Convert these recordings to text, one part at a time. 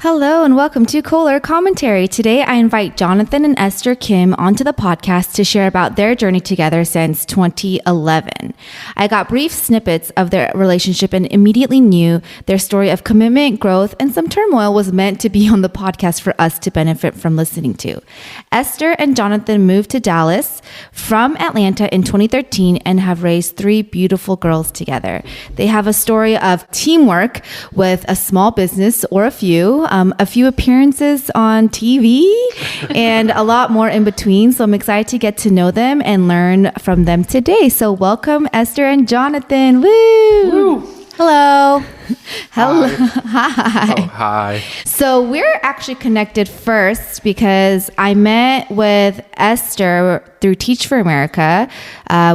Hello and welcome to Kohler Commentary. Today I invite Jonathan and Esther Kim onto the podcast to share about their journey together since 2011. I got brief snippets of their relationship and immediately knew their story of commitment, growth, and some turmoil was meant to be on the podcast for us to benefit from listening to. Esther and Jonathan moved to Dallas from Atlanta in 2013 and have raised 3 beautiful girls together. They have a story of teamwork with a small business or a few appearances on TV, and a lot more in between. So I'm excited to get to know them and learn from them today. So welcome, Esther and Jonathan. Woo! Woo. Hello. Hello. Hi. Oh, hi. So we're actually connected first because I met with Esther through Teach for America.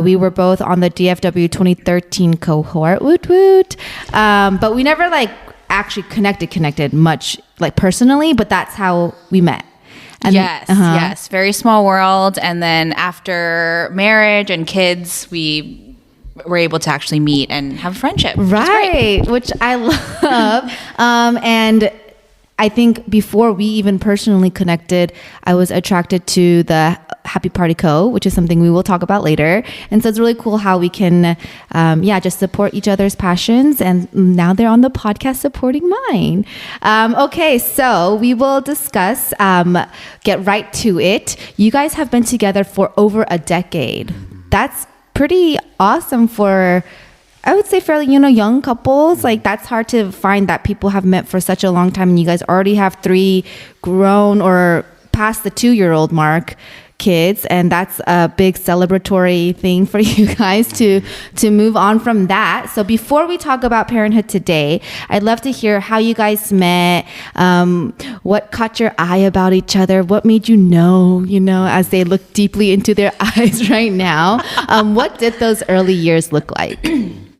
We were both on the DFW 2013 cohort. Woot woot. But we never actually connected much personally, but that's how we met. And Yes. Very small world. And then after marriage and kids, we were able to actually meet and have a friendship. Right. Which I love. And I think before we even personally connected, I was attracted to the Happy Party Co., which is something we will talk about later. And so it's really cool how we can, just support each other's passions. And now they're on the podcast supporting mine. Okay, so we will discuss, get right to it. You guys have been together for over a decade. That's pretty awesome for, I would say, fairly, young couples. That's hard to find that people have met for such a long time, and you guys already have 3 grown or past the 2-year-old mark kids, and that's a big celebratory thing for you guys to move on from that. So before we talk about parenthood today, I'd love to hear how you guys met, what caught your eye about each other, what made you know, as they look deeply into their eyes right now. What did those early years look like?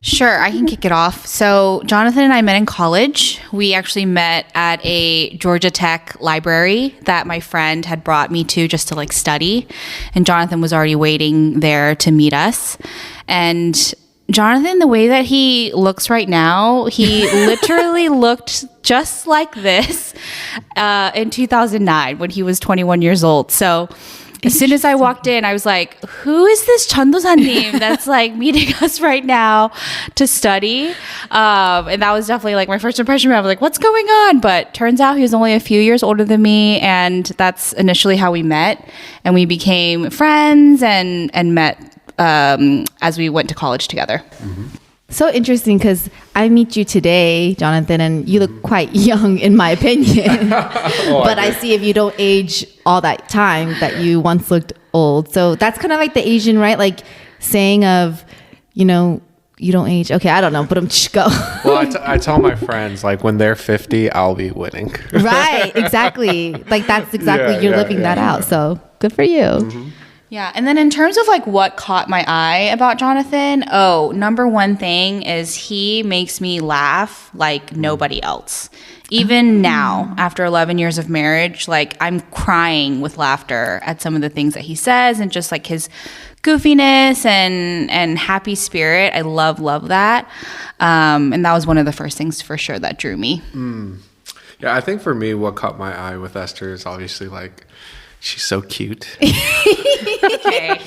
Sure, I can kick it off. So Jonathan and I met in college. We actually met at a Georgia Tech library that my friend had brought me to just to study. And Jonathan was already waiting there to meet us. And Jonathan, the way that he looks right now, he literally looked just like this in 2009 when he was 21 years old. So as soon as I walked in, I was like, who is this Chandosanim that's meeting us right now to study? And that was definitely my first impression. I was like, what's going on? But turns out he was only a few years older than me. And that's initially how we met. And we became friends and met as we went to college together. Mm-hmm. So interesting because I meet you today, Jonathan, and you look quite young in my opinion. But I see if you don't age all that time that you once looked old. So that's kind of like the Asian, right? Saying of, you don't age. Okay, I don't know, but go. Well, I tell my friends, when they're 50, I'll be winning. Right, exactly. That's exactly, you're living that out. So good for you. Mm-hmm. Yeah. And then in terms of what caught my eye about Jonathan, number one thing is he makes me laugh like nobody else. Even now, after 11 years of marriage, I'm crying with laughter at some of the things that he says and just his goofiness and happy spirit. I love that. And that was one of the first things for sure that drew me. Yeah, I think for me, what caught my eye with Esther is obviously she's so cute. Okay.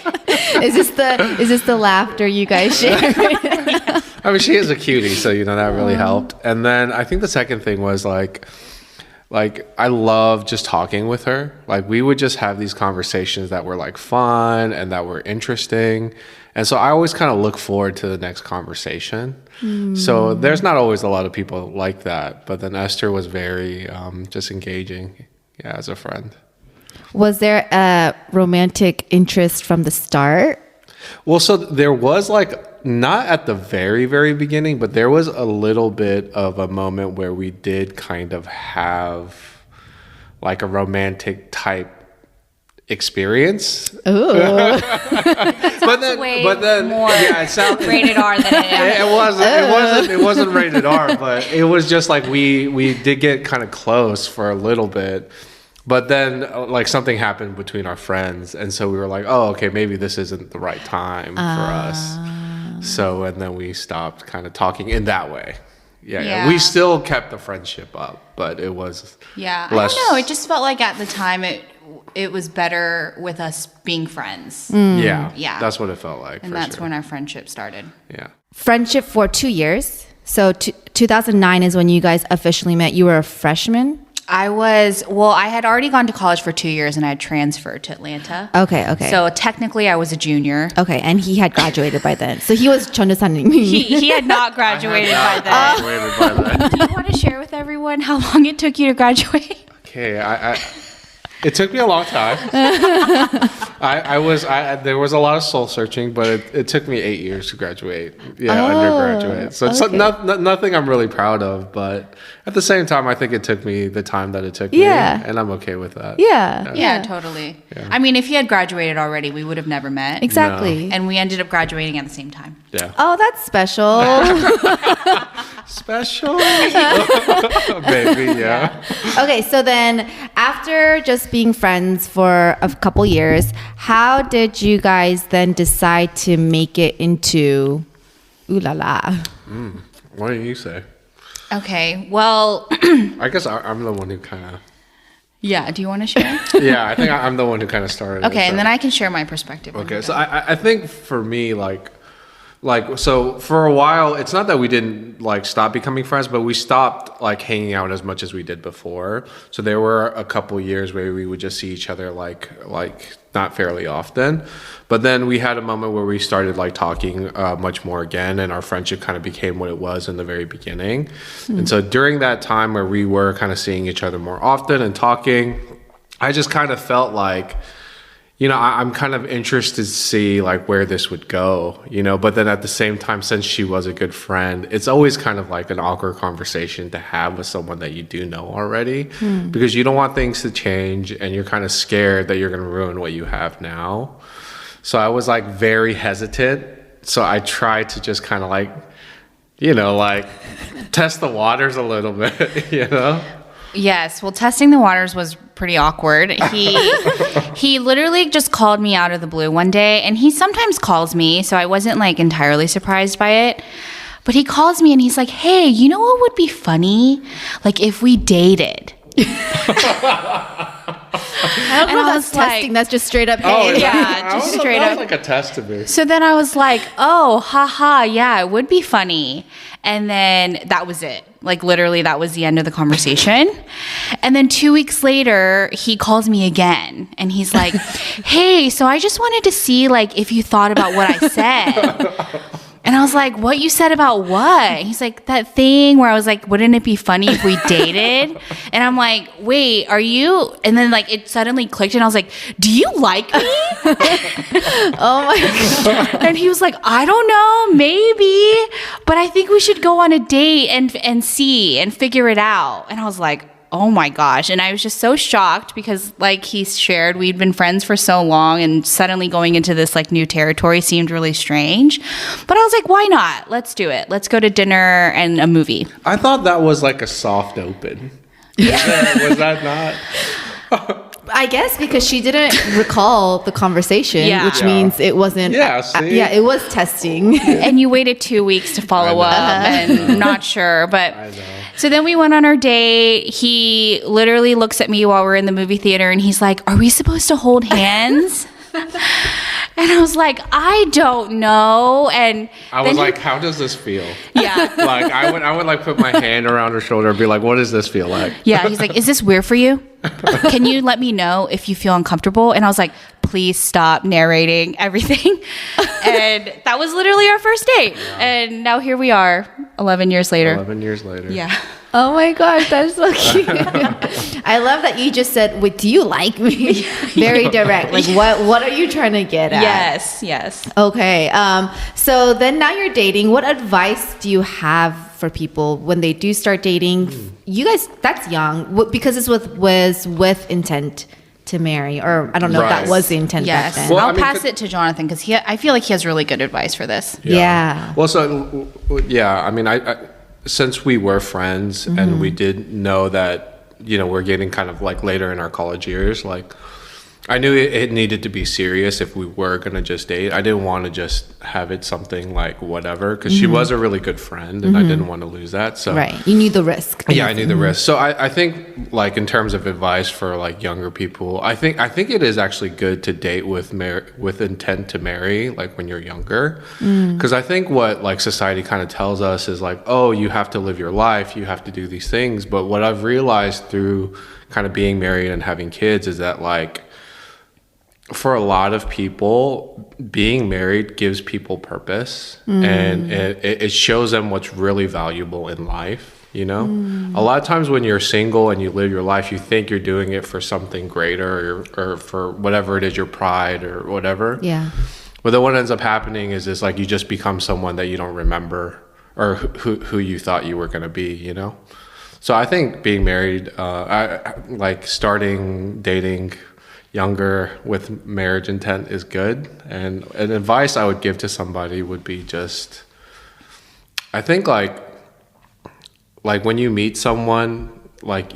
Is this the laughter you guys share? I mean, she is a cutie, so that really helped. And then I think the second thing was I love just talking with her. We would just have these conversations that were fun and that were interesting. And so I always kind of look forward to the next conversation. So there's not always a lot of people like that, but then Esther was very just engaging, as a friend. Was there a romantic interest from the start? Well, so there was not at the very, very beginning, but there was a little bit of a moment where we did kind of have a romantic type experience. Ooh. but then more it sounded rated R than it wasn't rated R, but it was just we did get kind of close for a little bit. But then, something happened between our friends, and so we were like, oh, okay, maybe this isn't the right time for us. So, and then we stopped kind of talking in that way. Yeah. We still kept the friendship up, but it was Yeah, less. I don't know. It just felt like at the time it was better with us being friends. Yeah, that's what it felt like. And that's when our friendship started. Yeah. Friendship for 2 years. So 2009 is when you guys officially met. You were a freshman. I had already gone to college for 2 years and I had transferred to Atlanta. Okay. So technically I was a junior. Okay, and he had graduated by then. So he was 전도사님. He had not graduated by then. Do you want to share with everyone how long it took you to graduate? Okay, it took me a long time. There was a lot of soul searching, but it took me 8 years to graduate. Yeah, undergraduate. So it's nothing I'm really proud of, but at the same time, I think it took me the time that it took me, and I'm okay with that. Yeah, totally. Yeah. I mean, if he had graduated already, we would have never met. Exactly. No. And we ended up graduating at the same time. Yeah. Oh, that's special. Special. Baby, yeah. Okay, so then after just being friends for a couple years, how did you guys then decide to make it into Ooh La La? What do you say? Okay, well... I guess I'm the one who kind of... Yeah, do you want to share? Yeah, I think I'm the one who kind of started. Okay, and then I can share my perspective. Okay, so I think for me, like so for a while, it's not that we didn't like stop becoming friends, but we stopped like hanging out as much as we did before. So there were a couple years where we would just see each other like not fairly often. But then we had a moment where we started like talking much more again, and our friendship kind of became what it was in the very beginning. And so during that time where we were kind of seeing each other more often and talking, I just kind of felt like, you know, I'm kind of interested to see like where this would go, you know, but then at the same time, since she was a good friend, it's always kind of like an awkward conversation to have with someone that you do know already, because you don't want things to change and you're kind of scared that you're going to ruin what you have now. So I was like very hesitant. So I tried to just kind of like, you know, like test the waters a little bit, you know? Yes. Well, testing the waters was pretty awkward. He literally just called me out of the blue one day, and he sometimes calls me, so I wasn't like entirely surprised by it. But he calls me and he's like, "Hey, you know what would be funny? Like if we dated." I don't know if that's testing. That's just straight up. Hey. Just straight up. That was like a test to me. So then I was like, "Oh, haha, yeah, it would be funny." And then that was it. Like literally that was the end of the conversation. And then 2 weeks later, he calls me again and he's like, "Hey, so I just wanted to see like if you thought about what I said." And I was like, "What you said about what?" He's like, "That thing where I was like, wouldn't it be funny if we dated?" And I'm like, "Wait, are you?" And then like it suddenly clicked and I was like, "Do you like me?" Oh my God. And he was like, "I don't know, maybe, but I think we should go on a date and see and figure it out." And I was like, oh my gosh. And I was just so shocked because like he shared, we'd been friends for so long and suddenly going into this like new territory seemed really strange. But I was like, why not? Let's do it. Let's go to dinner and a movie. I thought that was like a soft open. Was that not? I guess because she didn't recall the conversation, which means it wasn't. Yeah, see? It was testing. And you waited 2 weeks to follow up and not sure. But so then we went on our date. He literally looks at me while we're in the movie theater and he's like, "Are we supposed to hold hands?" And I was like, "I don't know." And I was like, "How does this feel?" Yeah. Like I would like put my hand around her shoulder and be like, "What does this feel like?" Yeah. He's like, "Is this weird for you? Can you let me know if you feel uncomfortable?" And I was like, "Please stop narrating everything." And that was literally our first date. Yeah. And now here we are 11 years later. 11 years later. Yeah. Oh my gosh, that's so cute. I love that you just said, "Wait, do you like me?" Very direct. Like, what are you trying to get at? Yes. Okay. So then now you're dating. What advice do you have for people when they do start dating? You guys, that's young because this was with intent to marry, or I don't know if that was the intent back then. Well, I'll pass it to Jonathan because I feel like he has really good advice for this. Yeah. Well, so I mean, I since we were friends and we did know that, you know, we're getting kind of like later in our college years, like I knew it needed to be serious if we were going to just date. I didn't want to just have it something like whatever, because she was a really good friend and I didn't want to lose that. So Right. You knew the risk. yeah, I knew the risk. So I think like in terms of advice for like younger people, I think it is actually good to date with intent to marry, like when you're younger. Because I think what like society kind of tells us is like, oh, you have to live your life, you have to do these things. But what I've realized through kind of being married and having kids is that like, for a lot of people, being married gives people purpose and it shows them what's really valuable in life, you know? A lot of times when you're single and you live your life, you think you're doing it for something greater or for whatever it is, your pride or whatever. Yeah. But then what ends up happening is like you just become someone that you don't remember or who you thought you were going to be, you know? So I think being married, like starting dating younger with marriage intent is good. And an advice I would give to somebody would be just, I think like when you meet someone, like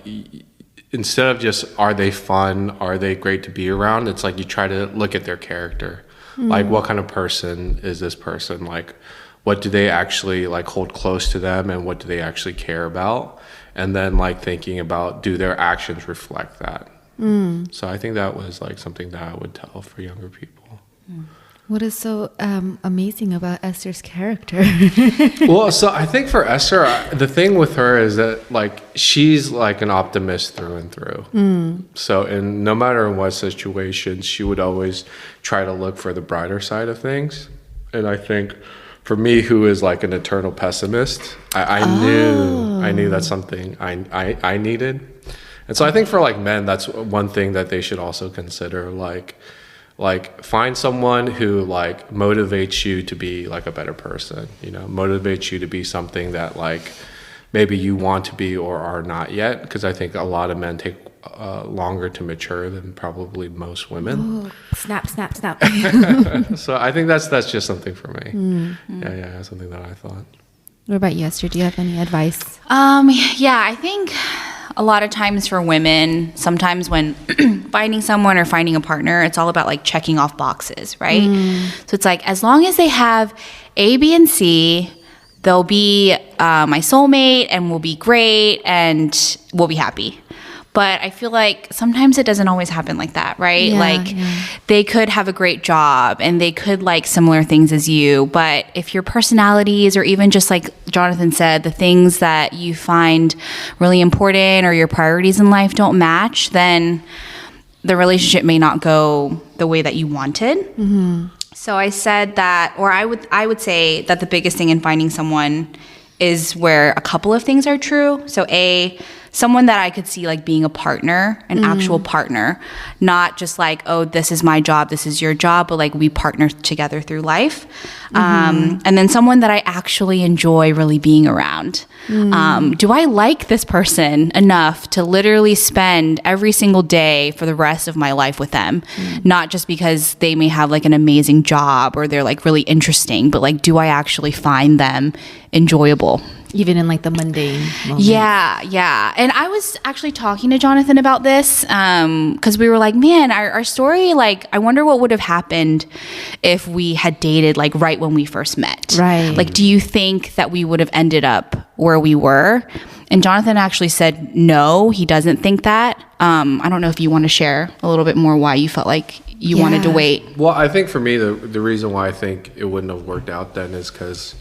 instead of just are they fun, are they great to be around, it's like you try to look at their character. Like what kind of person is this person? Like what do they actually like hold close to them and what do they actually care about? And then like thinking about, do their actions reflect that? So I think that was like something that I would tell for younger people. What is so amazing about Esther's character? Well, so I think for Esther, the thing with her is that like she's like an optimist through and through. So and no matter in what situation, she would always try to look for the brighter side of things. And I think for me, who is like an eternal pessimist, I knew that's something I needed. And so I think for like men, that's one thing that they should also consider, like find someone who like motivates you to be like a better person, you know, motivates you to be something that like maybe you want to be or are not yet. Because I think a lot of men take longer to mature than probably most women. Ooh, snap, snap, snap. So I think that's just something for me. Yeah, something that I thought. What about you, Esther? Do you have any advice? Yeah, I think a lot of times for women, sometimes when finding someone or finding a partner, it's all about like checking off boxes, right? So it's like, as long as they have A, B, and C, they'll be my soulmate and we'll be great and we'll be happy. But I feel like sometimes it doesn't always happen like that, right? They could have a great job and they could like similar things as you. But if your personalities, or even just like Jonathan said, the things that you find really important or your priorities in life don't match, then the relationship may not go the way that you wanted. So I said that, or I would say that the biggest thing in finding someone is where a couple of things are true. So someone that I could see like being a partner, an actual partner, not just like, oh, this is my job, this is your job, but like we partner together through life. And then someone that I actually enjoy really being around. Do I like this person enough to literally spend every single day for the rest of my life with them? Not just because they may have like an amazing job or they're like really interesting, but like, do I actually find them enjoyable? Even in like the mundane moments. Yeah. And I was actually talking to Jonathan about this because we were like, man, our story, like, I wonder what would have happened if we had dated like right when we first met. Right. Like, do you think that we would have ended up where we were? And Jonathan actually said, no, he doesn't think that. I don't know if you want to share a little bit more why you felt like you wanted to wait. Well, I think for me, the reason why I think it wouldn't have worked out then is because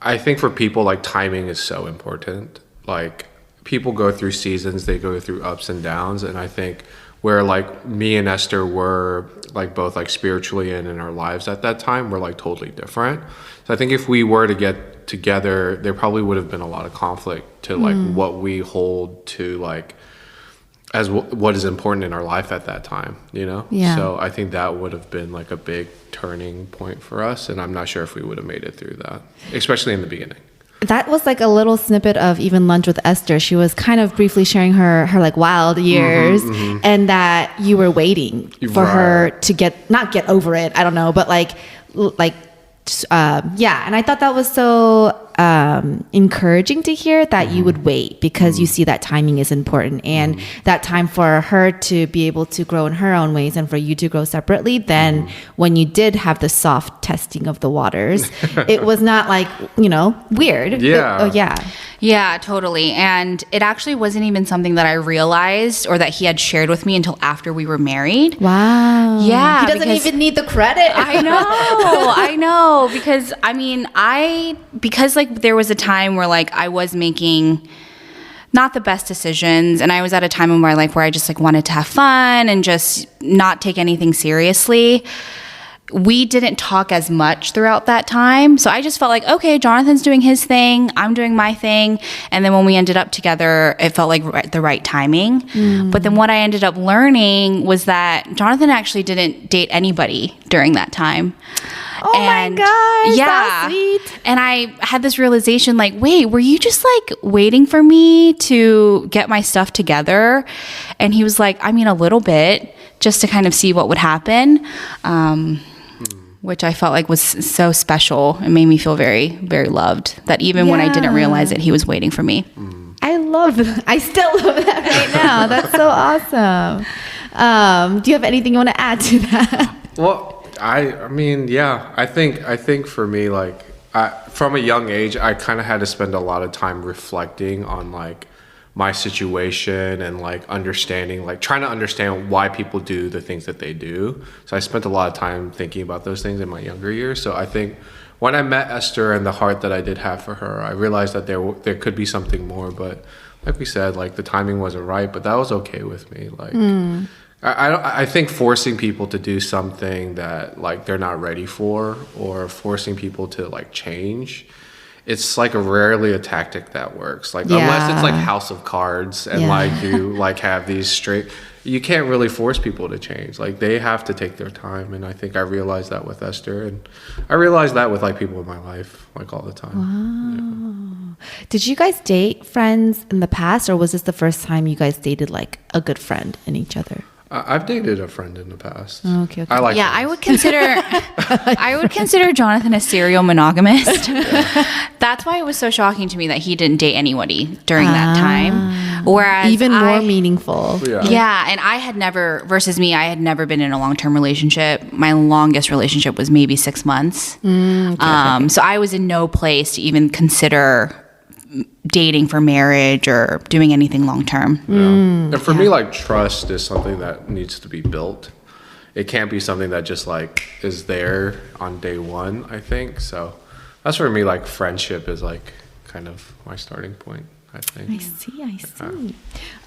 I think for people, like, timing is so important. Like, people go through seasons, they go through ups and downs, and I think where, like, me and Esther were, like, both, like, spiritually and in our lives at that time were, like, totally different. So I think if we were to get together, there probably would have been a lot of conflict to, like, what we hold to, like, as what is important in our life at that time, you know? Yeah. So I think that would have been like a big turning point for us. And I'm not sure if we would have made it through that, especially in the beginning. That was like a little snippet of even Lunch with Esther. She was kind of briefly sharing her like wild years and that you were waiting for her to not get over it. I don't know, but yeah. And I thought that was so encouraging to hear that you would wait because you see that timing is important and that time for her to be able to grow in her own ways and for you to grow separately. Then when you did have the soft testing of the waters, it was not like, weird. Yeah, totally. And it actually wasn't even something that I realized or that he had shared with me until after we were married. Wow. Yeah. He doesn't even need the credit. I know. Because there was a time where like I was making not the best decisions, and I was at a time in my life where I just like wanted to have fun and just not take anything seriously. We didn't talk as much throughout that time. So I just felt like, okay, Jonathan's doing his thing, I'm doing my thing. And then when we ended up together, it felt like the right timing. But then what I ended up learning was that Jonathan actually didn't date anybody during that time. Oh my gosh, that's sweet. And I had this realization like, wait, were you just like waiting for me to get my stuff together? And he was like, I mean, a little bit, just to kind of see what would happen. Which I felt like was so special. It made me feel very, very loved. That even when I didn't realize it, he was waiting for me. I love that. I still love that right now. That's so awesome. Do you have anything you want to add to that? Well, I mean, yeah. I think for me, like, from a young age, I kind of had to spend a lot of time reflecting on like my situation and like understanding, like trying to understand why people do the things that they do. So I spent a lot of time thinking about those things in my younger years. So I think when I met Esther and the heart that I did have for her, I realized that there could be something more. But like we said, like the timing wasn't right, but that was okay with me. Like I think forcing people to do something that like they're not ready for, or forcing people to like change, it's like rarely a tactic that works. Like unless it's like House of Cards and like you like have these you can't really force people to change. Like they have to take their time. And I think I realized that with Esther, and I realized that with like people in my life, like all the time. Wow. Yeah. Did you guys date friends in the past, or was this the first time you guys dated like a good friend in each other? I've dated a friend in the past. Okay. I like. Yeah, I would consider Jonathan a serial monogamist. That's why it was so shocking to me that he didn't date anybody during that time. Whereas even more meaningful. Yeah, and I had never been in a long-term relationship. My longest relationship was maybe 6 months. So I was in no place to even consider dating for marriage or doing anything long term. And for me, like trust is something that needs to be built. It can't be something that just like is there on day one, I think. So that's for me, like friendship is like kind of my starting point, I think. I see.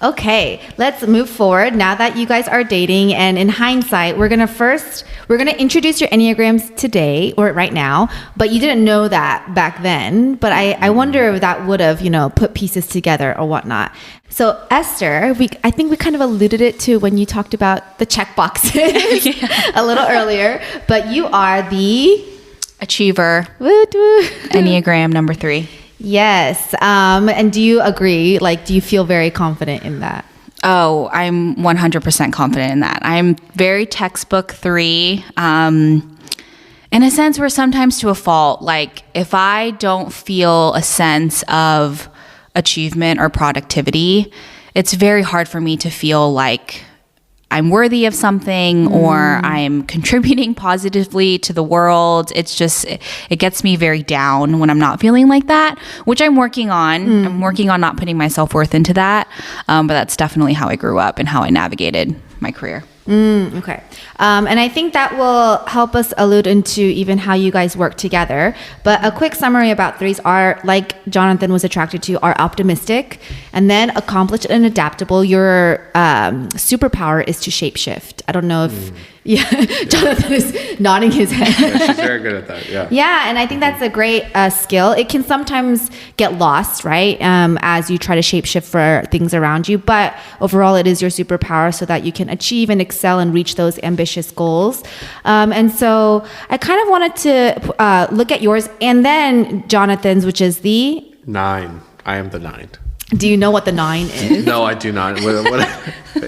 Okay, let's move forward. Now that you guys are dating, and in hindsight, we're gonna introduce your Enneagrams today or right now, but you didn't know that back then. But I wonder if that would have, put pieces together or whatnot. So Esther, I think we kind of alluded it to when you talked about the check boxes a little earlier, but you are the achiever. Enneagram number 3. Yes. And do you agree? Like, do you feel very confident in that? Oh, I'm 100% confident in that. I'm very textbook 3. In a sense, we're sometimes to a fault. Like, if I don't feel a sense of achievement or productivity, it's very hard for me to feel like I'm worthy of something or I'm contributing positively to the world. It's just, it gets me very down when I'm not feeling like that, which I'm working on. I'm working on not putting my self-worth into that. But that's definitely how I grew up and how I navigated my career. Okay. And I think that will help us allude into even how you guys work together. But a quick summary about 3s are, like Jonathan was attracted to, are optimistic and then accomplished and adaptable. Your superpower is to shapeshift. I don't know if... Jonathan is nodding his head. Yeah, she's very good at that. Yeah, and I think that's a great skill. It can sometimes get lost, right? As you try to shapeshift for things around you. But overall, it is your superpower so that you can achieve and excel and reach those ambitious goals. And so I kind of wanted to look at yours and then Jonathan's, which is the... 9. I am the 9. Do you know what the 9 is? No, I do not.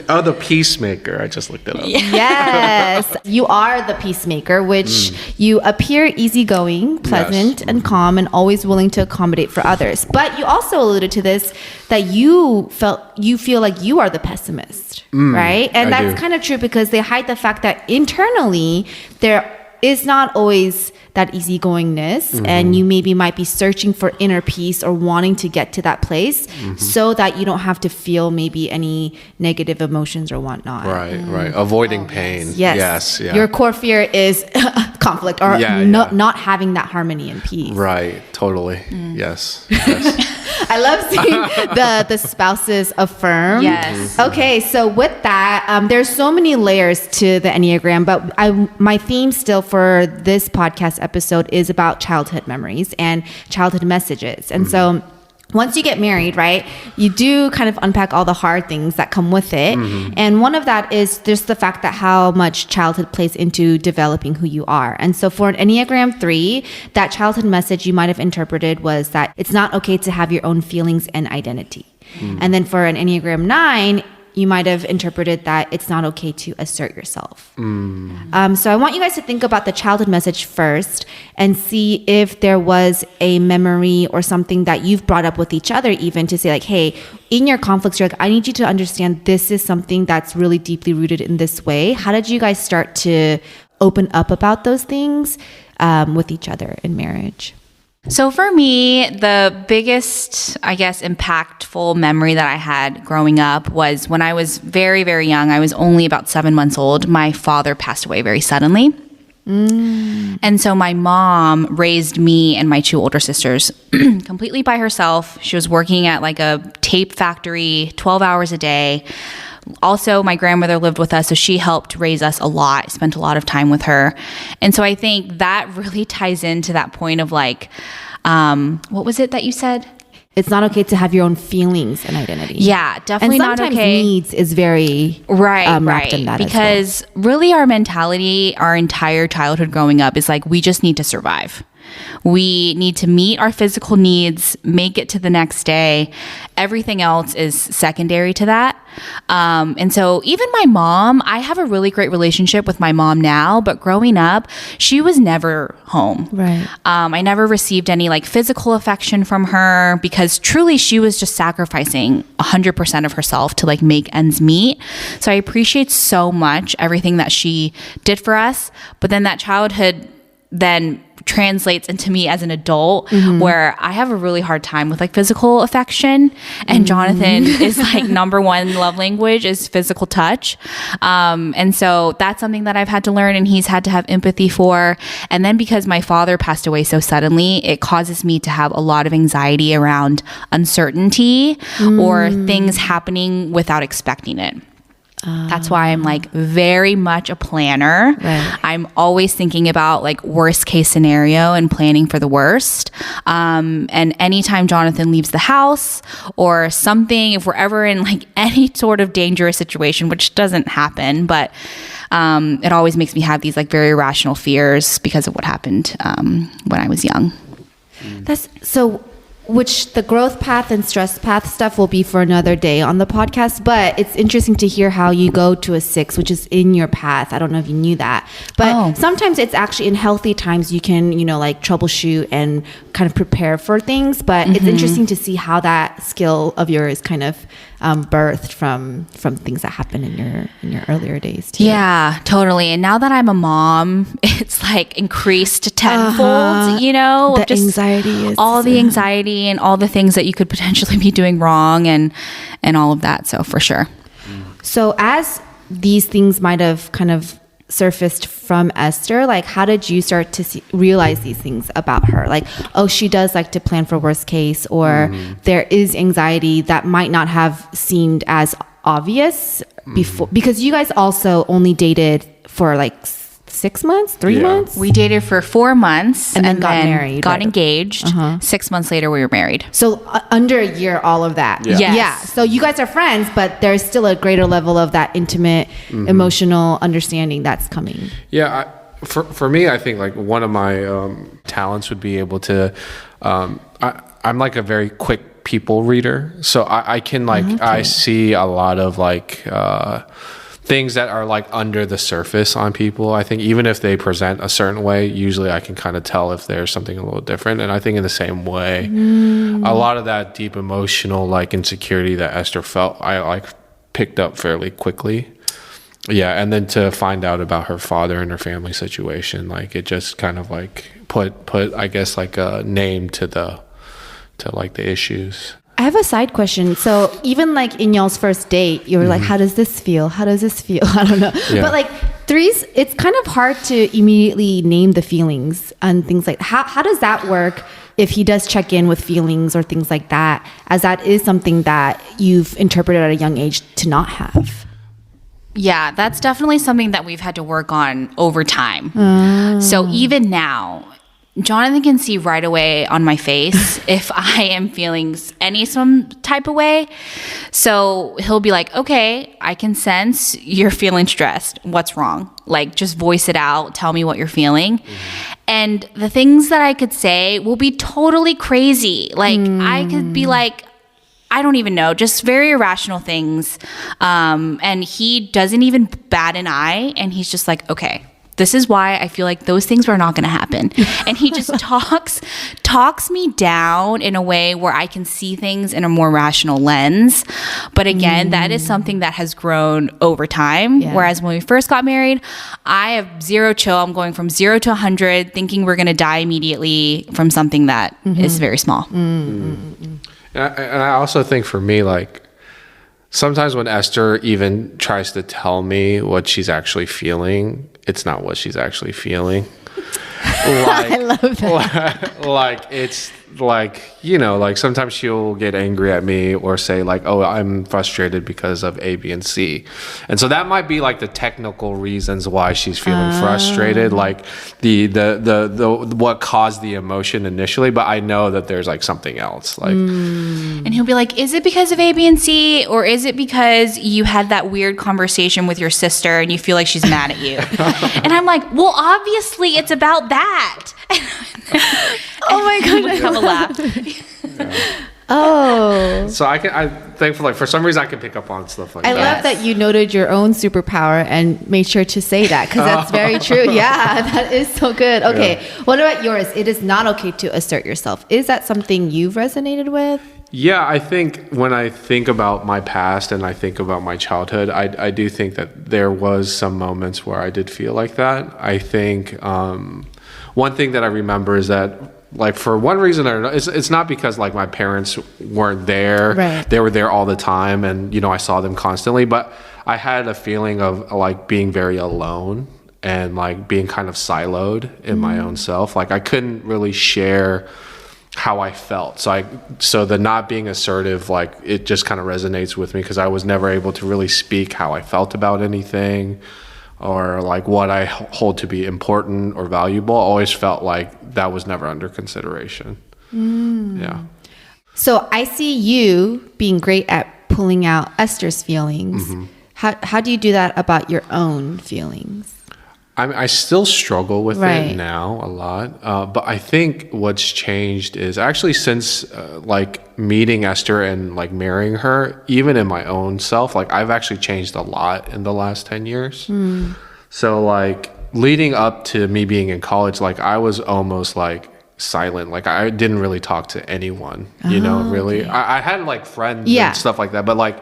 Oh, the peacemaker. I just looked it up. Yes, you are the peacemaker, which you appear easygoing, pleasant, and calm, and always willing to accommodate for others. But you also alluded to this, that you feel like you are the pessimist, right? And that's kind of true, because they hide the fact that internally there is not always that easygoingness, and you might be searching for inner peace or wanting to get to that place so that you don't have to feel maybe any negative emotions or whatnot. Right. Avoiding pain. Yes. Yeah. Your core fear is conflict or not having that harmony and peace. Right. Totally. Yes. I love seeing the spouses affirm. Yes. Okay, so with that, there's so many layers to the Enneagram, but my theme still for this podcast episode is about childhood memories and childhood messages. And so once you get married, right, you do kind of unpack all the hard things that come with it. And one of that is just the fact that how much childhood plays into developing who you are. And so for an Enneagram 3, that childhood message you might have interpreted was that it's not okay to have your own feelings and identity. And then for an Enneagram 9, you might have interpreted that it's not okay to assert yourself. So I want you guys to think about the childhood message first and see if there was a memory or something that you've brought up with each other, even to say like, hey, in your conflicts, you're like, I need you to understand this is something that's really deeply rooted in this way. How did you guys start to open up about those things with each other in marriage? So for me, the biggest, I guess, impactful memory that I had growing up was when I was very, very young. I was only about 7 months old. My father passed away very suddenly. And so my mom raised me and my 2 older sisters completely by herself. She was working at like a tape factory 12 hours a day. Also, my grandmother lived with us, so she helped raise us a lot. I spent a lot of time with her. And so I think that really ties into that point of like, what was it that you said? It's not okay to have your own feelings and identity. Yeah, definitely not okay. And sometimes needs is very wrapped in that because as well. Really our mentality, our entire childhood growing up is like, we just need to survive. We need to meet our physical needs, make it to the next day. Everything else is secondary to that. And so even my mom, I have a really great relationship with my mom now, but growing up, she was never home. Right. I never received any like physical affection from her because truly she was just sacrificing 100% of herself to like make ends meet. So I appreciate so much everything that she did for us. But then that childhood then translates into me as an adult where I have a really hard time with like physical affection, and Jonathan is like number 1 love language is physical touch. And so that's something that I've had to learn and he's had to have empathy for. And then because my father passed away so suddenly, it causes me to have a lot of anxiety around uncertainty or things happening without expecting it. That's why I'm like very much a planner. Right. I'm always thinking about like worst case scenario and planning for the worst. And anytime Jonathan leaves the house or something, if we're ever in like any sort of dangerous situation, which doesn't happen, but it always makes me have these like very irrational fears because of what happened when I was young. That's so. Which the growth path and stress path stuff will be for another day on the podcast. But it's interesting to hear how you go to a 6, which is in your path. I don't know if you knew that. But sometimes it's actually in healthy times you can, like troubleshoot and kind of prepare for things. But it's interesting to see how that skill of yours kind of birthed from things that happened in your earlier days too. Yeah, totally. And now that I'm a mom, it's like increased tenfold, The just anxiety is all the anxiety and all the things that you could potentially be doing wrong and all of that. So for sure. So as these things might have kind of surfaced from Esther, like how did you start to realize these things about her? Like, oh, she does like to plan for worst case, or there is anxiety that might not have seemed as obvious before, because you guys also only dated for like 6 months, 3 months. We dated for 4 months and then got married, got engaged. 6 months later, we were married. So under a year, all of that. Yeah. Yes. Yeah. So you guys are friends, but there's still a greater level of that intimate, emotional understanding that's coming. Yeah. For me, I think like one of my talents would be able to, I'm like a very quick people reader. So I can like, I see a lot of like, things that are like under the surface on people. I think even if they present a certain way, usually I can kind of tell if there's something a little different. And I think in the same way, a lot of that deep emotional like insecurity that Esther felt, I like picked up fairly quickly. Yeah, and then to find out about her father and her family situation, like it just kind of like put I guess like a name to like the issues. I have a side question. So even like in y'all's first date, you were like, how does this feel? How does this feel? I don't know. Yeah. But like threes, it's kind of hard to immediately name the feelings and things like how does that work if he does check in with feelings or things like that, as that is something that you've interpreted at a young age to not have? Yeah, that's definitely something that we've had to work on over time. So even now, Jonathan can see right away on my face if I am feeling some type of way. So he'll be like, okay, I can sense you're feeling stressed. What's wrong? Like, just voice it out. Tell me what you're feeling. And the things that I could say will be totally crazy. Like, I could be like, I don't even know, just very irrational things. And he doesn't even bat an eye. And he's just like, okay, this is why I feel like those things were not going to happen. And he just talks me down in a way where I can see things in a more rational lens. But again, that is something that has grown over time. Yeah. Whereas when we first got married, I have zero chill. I'm going from 0 to 100, thinking we're going to die immediately from something that is very small. And I also think for me, like, sometimes when Esther even tries to tell me what she's actually feeling, it's not what she's actually feeling. Like, I love that. Like, it's like, you know, like sometimes she'll get angry at me or say like, oh, I'm frustrated because of A, B, and C. And so that might be like the technical reasons why she's feeling frustrated, like the what caused the emotion initially, but I know that there's like something else. Like, and he'll be like, is it because of A, B, and C, or is it because you had that weird conversation with your sister and you feel like she's mad at you? And I'm like, well, obviously it's about that. Oh my god, we have a laugh. Oh, so I'm thankful, like, for some reason I can pick up on stuff like that. I love that you noted your own superpower and made sure to say that, because that's very true. Yeah, that is so good. Okay, what about yours? It is not okay to assert yourself. Is that something you've resonated with? Yeah, I think when I think about my past and I think about my childhood, I do think that there was some moments where I did feel like that. I think one thing that I remember is that, like, for one reason or another, it's not because like my parents weren't there. Right. They were there all the time, and you know, I saw them constantly, but I had a feeling of like being very alone and like being kind of siloed in my own self. Like, I couldn't really share how I felt. So the not being assertive, like, it just kind of resonates with me, because I was never able to really speak how I felt about anything, or like what I hold to be important or valuable. I always felt like that was never under consideration. Yeah. So I see you being great at pulling out Esther's feelings. How do you do that about your own feelings? I still struggle with it now a lot, but I think what's changed is actually since like meeting Esther and like marrying her, even in my own self, like I've actually changed a lot in the last 10 years. So like leading up to me being in college, like I was almost like silent. Like I didn't really talk to anyone, you know, really. Okay. I had like friends and stuff like that, but like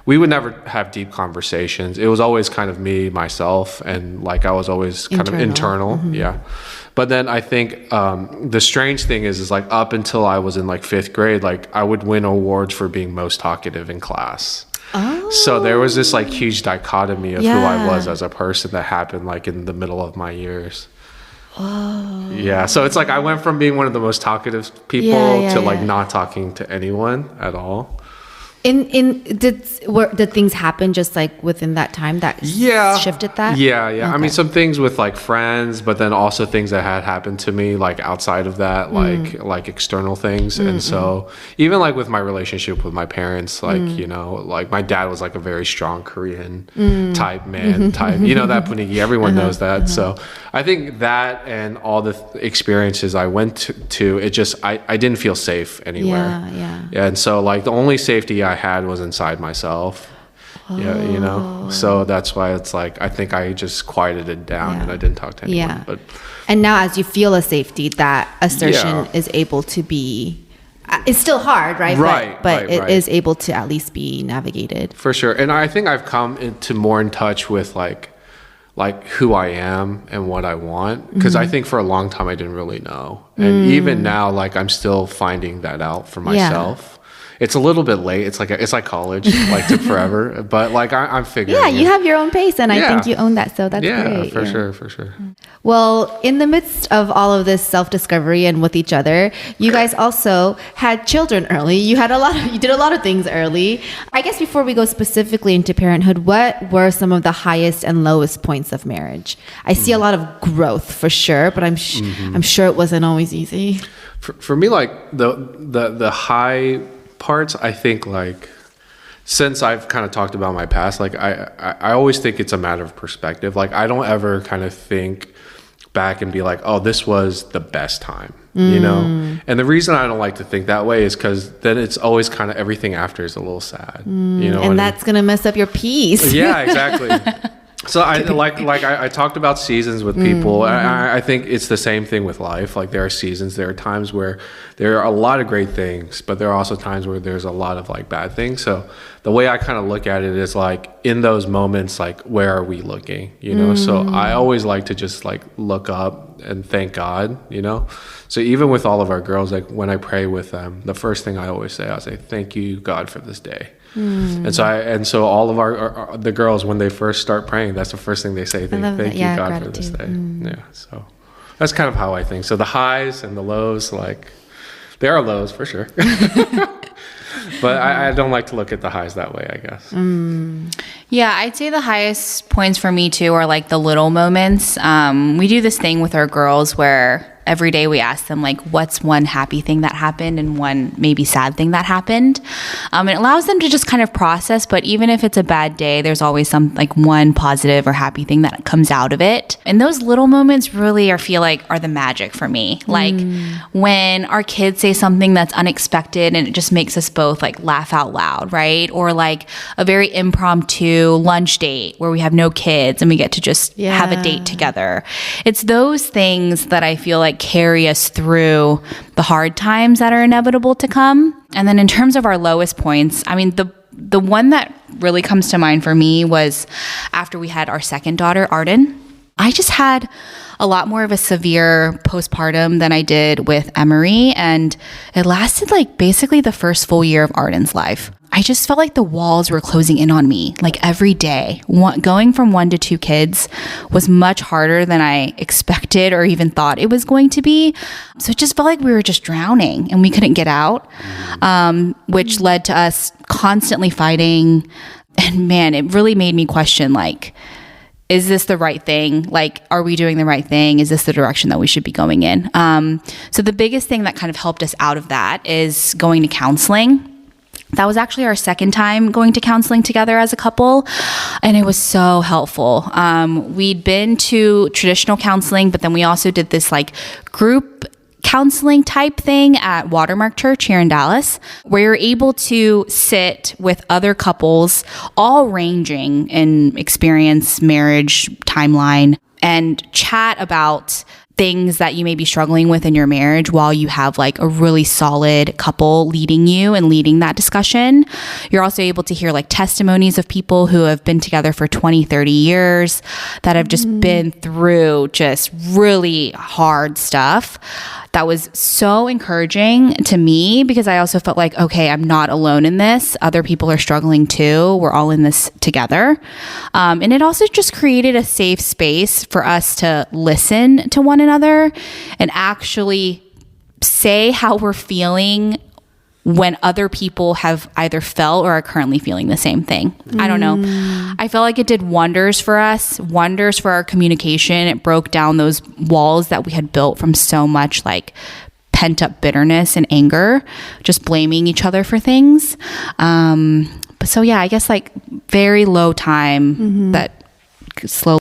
we would never have deep conversations. It was always kind of me, myself, and like I was always kind of internal. Yeah. But then I think the strange thing is like up until I was in like 5th grade, like I would win awards for being most talkative in class. Oh. So there was this like huge dichotomy of who I was as a person that happened like in the middle of my years. Whoa. Yeah. So it's like I went from being one of the most talkative people to like not talking to anyone at all. Did things happen just like within that time that shifted that? Yeah. Okay. I mean, some things with like friends, but then also things that had happened to me like outside of that, like external things. And so even like with my relationship with my parents, like, you know, like my dad was like a very strong Korean type man type, you know, that punigi, everyone knows that. So I think that and all the experiences I went to, it just, I didn't feel safe anywhere. Yeah. And so like the only safety I had was inside myself. Yeah, you know, so that's why it's like I think I just quieted it down and I didn't talk to anyone. But and now, as you feel a safety, that assertion is able to be. It's still hard, right? But it is able to at least be navigated. For sure, and I think I've come into more in touch with like who I am and what I want, because I think for a long time I didn't really know, and even now, like I'm still finding that out for myself. It's a little bit late. It's like college, like took forever, but like I'm figuring. Yeah, you have your own pace, and I think you own that. So that's great. For sure. Well, in the midst of all of this self-discovery and with each other, you guys also had children early. You did a lot of things early. I guess before we go specifically into parenthood, what were some of the highest and lowest points of marriage? I see a lot of growth for sure, but I'm sure it wasn't always easy. For me, like the high parts, I think, like since I've kind of talked about my past, like I always think it's a matter of perspective. Like I don't ever kind of think back and be like, oh, this was the best time, you know? And the reason I don't like to think that way is because then it's always kind of everything after is a little sad, you know? And that's gonna mess up your peace. Yeah, exactly. So I talked about seasons with people. I think it's the same thing with life. Like there are seasons, there are times where there are a lot of great things, but there are also times where there's a lot of like bad things. So the way I kind of look at it is like in those moments, like where are we looking, you know? So I always like to just like look up and thank God, you know? So even with all of our girls, like when I pray with them, the first thing I always say, I say, thank you, God, for this day. And so all of the girls, when they first start praying, that's the first thing they say. Thank you, God, gratitude. For this day. Yeah. So that's kind of how I think. So the highs and the lows, like there are lows for sure, but I don't like to look at the highs that way, I guess. Yeah, I'd say the highest points for me too are like the little moments. We do this thing with our girls where every day we ask them like, what's one happy thing that happened and one maybe sad thing that happened. It allows them to just kind of process, but even if it's a bad day, there's always some like one positive or happy thing that comes out of it. And those little moments really feel like are the magic for me. Like when our kids say something that's unexpected and it just makes us both like laugh out loud, right? Or like a very impromptu lunch date where we have no kids and we get to just have a date together. It's those things that I feel like carry us through the hard times that are inevitable to come. And then in terms of our lowest points, I mean, the one that really comes to mind for me was after we had our second daughter, Arden. I just had a lot more of a severe postpartum than I did with Emery, and it lasted like basically the first full year of Arden's life. I just felt like the walls were closing in on me like every day. Going from 1 to 2 kids was much harder than I expected or even thought it was going to be. So it just felt like we were just drowning and we couldn't get out, which led to us constantly fighting. And man, it really made me question, like, is this the right thing? Like, are we doing the right thing? Is this the direction that we should be going in? So the biggest thing that kind of helped us out of that is going to counseling. That was actually our second time going to counseling together as a couple, and it was so helpful. We'd been to traditional counseling, but then we also did this like group counseling type thing at Watermark Church here in Dallas, where you're able to sit with other couples, all ranging in experience, marriage, timeline, and chat about things that you may be struggling with in your marriage while you have like a really solid couple leading you and leading that discussion. You're also able to hear like testimonies of people who have been together for 20, 30 years that have just been through just really hard stuff. That was so encouraging to me because I also felt like, okay, I'm not alone in this. Other people are struggling too. We're all in this together. And it also just created a safe space for us to listen to one another and actually say how we're feeling when other people have either felt or are currently feeling the same thing. I don't know. I felt like it did wonders for us, wonders for our communication. It broke down those walls that we had built from so much like pent up bitterness and anger, just blaming each other for things. But so yeah, I guess like very low time that slowly.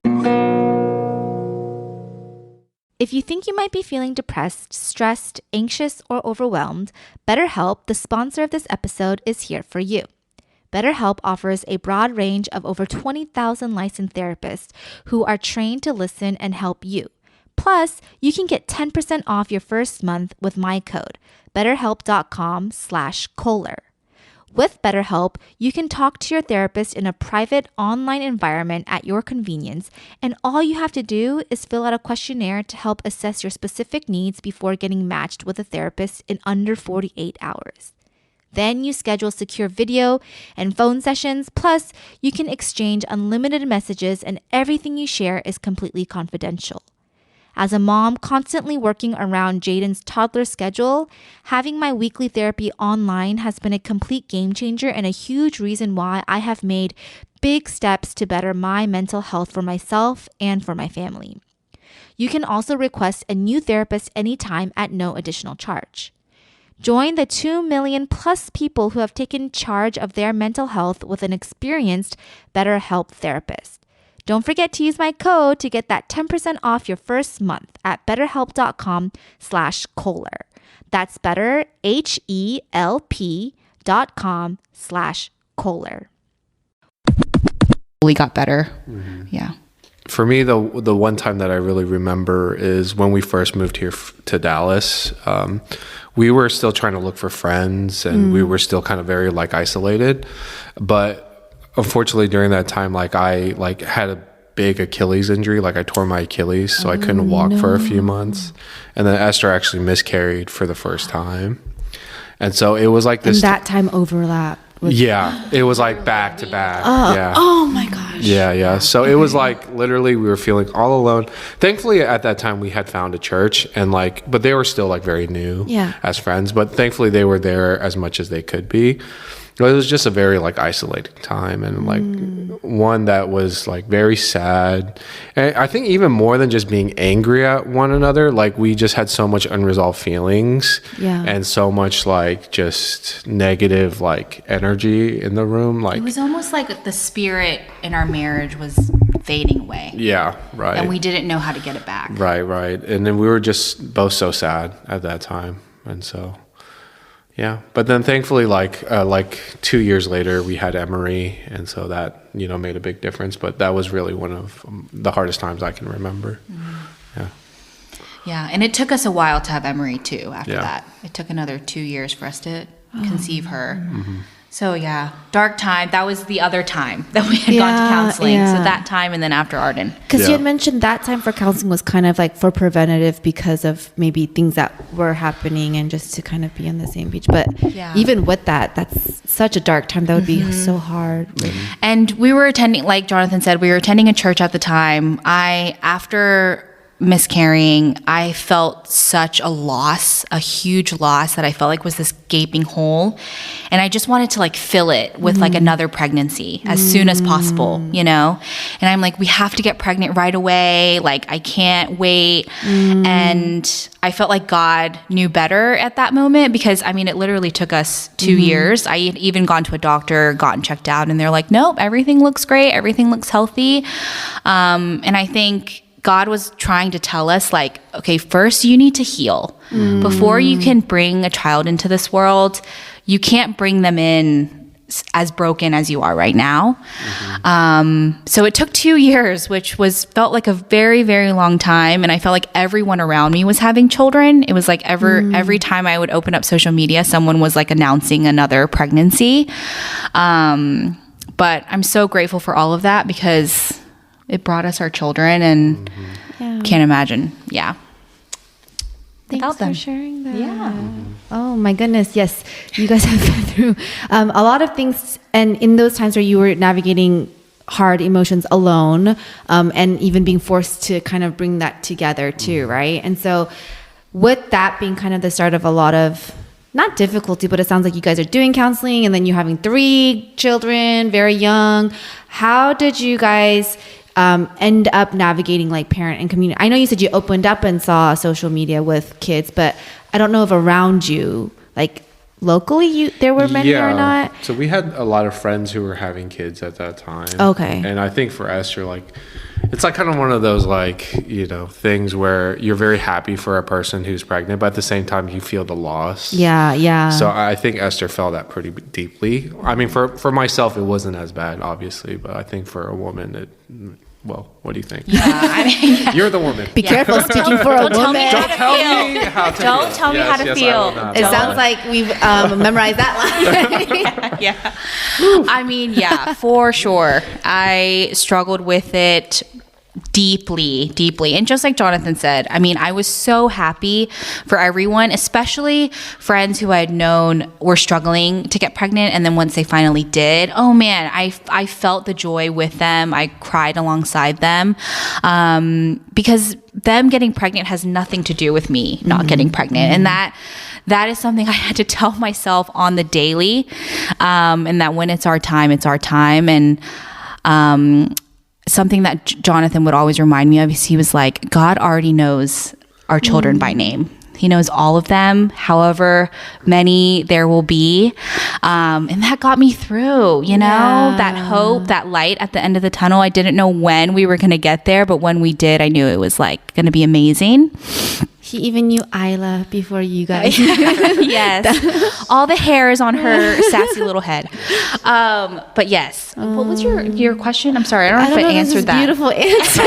If you think you might be feeling depressed, stressed, anxious, or overwhelmed, BetterHelp, the sponsor of this episode, is here for you. BetterHelp offers a broad range of over 20,000 licensed therapists who are trained to listen and help you. Plus, you can get 10% off your first month with my code, betterhelp.com/Kohler. With BetterHelp, you can talk to your therapist in a private online environment at your convenience, and all you have to do is fill out a questionnaire to help assess your specific needs before getting matched with a therapist in under 48 hours. Then you schedule secure video and phone sessions, plus you can exchange unlimited messages and everything you share is completely confidential. As a mom constantly working around Jaden's toddler schedule, having my weekly therapy online has been a complete game changer and a huge reason why I have made big steps to better my mental health for myself and for my family. You can also request a new therapist anytime at no additional charge. Join the 2 million plus people who have taken charge of their mental health with an experienced BetterHelp therapist. Don't forget to use my code to get that 10% off your first month at betterhelp.com/Kohler. That's better, HELP.com/Kohler. We got better. Yeah. For me, the one time that I really remember is when we first moved here to Dallas. We were still trying to look for friends, and we were still kind of very like isolated. But unfortunately, during that time, like I like had a big Achilles injury. Like I tore my Achilles, so I couldn't walk for a few months. And then Esther actually miscarried for the first time, and so it was like this. And that time overlap. Yeah, it was like back to back. Yeah. Oh my gosh. Yeah. So it was like literally we were feeling all alone. Thankfully at that time we had found a church, and like, but they were still like very new as friends, but thankfully they were there as much as they could be. It was just a very like isolating time, and like one that was like very sad. And I think even more than just being angry at one another, like we just had so much unresolved feelings and so much like just negative like energy in the room. Like it was almost like the spirit in our marriage was fading away. Yeah, right. And we didn't know how to get it back. Right. And then we were just both so sad at that time, and so. Yeah, but then thankfully, like 2 years later, we had Emery, and so that made a big difference. But that was really one of the hardest times I can remember. Yeah, and it took us a while to have Emery too. After that, it took another 2 years for us to conceive her. So yeah, dark time. That was the other time that we had gone to counseling. So that time, and then after Arden. Because you had mentioned that time for counseling was kind of like for preventative because of maybe things that were happening and just to kind of be on the same page. But even with that, that's such a dark time. That would be so hard. And we were attending, like Jonathan said, we were attending a church at the time. After miscarrying, I felt such a loss, a huge loss that I felt like was this gaping hole, and I just wanted to like fill it with like another pregnancy as soon as possible, and I'm like, we have to get pregnant right away, like I can't wait. And I felt like God knew better at that moment, because I mean it literally took us 2 years. I had even gone to a doctor, gotten checked out, and they're like, nope, everything looks great, everything looks healthy. And I think God was trying to tell us, like, okay, first you need to heal. Before you can bring a child into this world, you can't bring them in as broken as you are right now. So it took 2 years, which felt like a very, very long time. And I felt like everyone around me was having children. It was like every time I would open up social media, someone was like announcing another pregnancy. But I'm so grateful for all of that, because it brought us our children, and can't imagine. Yeah. Thanks for sharing that. Yeah. Oh my goodness. Yes. You guys have been through a lot of things. And in those times where you were navigating hard emotions alone, and even being forced to kind of bring that together too, right? And so with that being kind of the start of a lot of not difficulty, but it sounds like you guys are doing counseling and then you're having 3 children, very young. How did you guys end up navigating like parent and community? I know you said you opened up and saw social media with kids, but I don't know if around you, like locally, there were many or not. So we had a lot of friends who were having kids at that time. Okay. And I think for Esther, like, it's like kind of one of those like, you know, things where you're very happy for a person who's pregnant, but at the same time you feel the loss. Yeah. So I think Esther felt that pretty deeply. I mean, for myself, it wasn't as bad, obviously, but I think for a woman, well, what do you think? Yeah, I mean, You're the woman. Be careful speaking for a woman. Don't tell me how to feel. It sounds like we've memorized that line. Yeah. I mean, yeah, for sure. I struggled with it deeply. And just like Jonathan said, I mean, I was so happy for everyone, especially friends who I had known were struggling to get pregnant. And then once they finally did, oh man, I felt the joy with them. I cried alongside them, because them getting pregnant has nothing to do with me not getting pregnant. And that is something I had to tell myself on the daily, and that when it's our time, it's our time. And something that Jonathan would always remind me of is he was like, God already knows our children by name. He knows all of them, however many there will be. And that got me through, you know, that hope, that light at the end of the tunnel. I didn't know when we were going to get there, but when we did, I knew it was like going to be amazing. He even knew Isla before you guys. Yes. All the hairs on her sassy little head. But yes. What was your question? I'm sorry. I don't know if I answered that. Beautiful answer.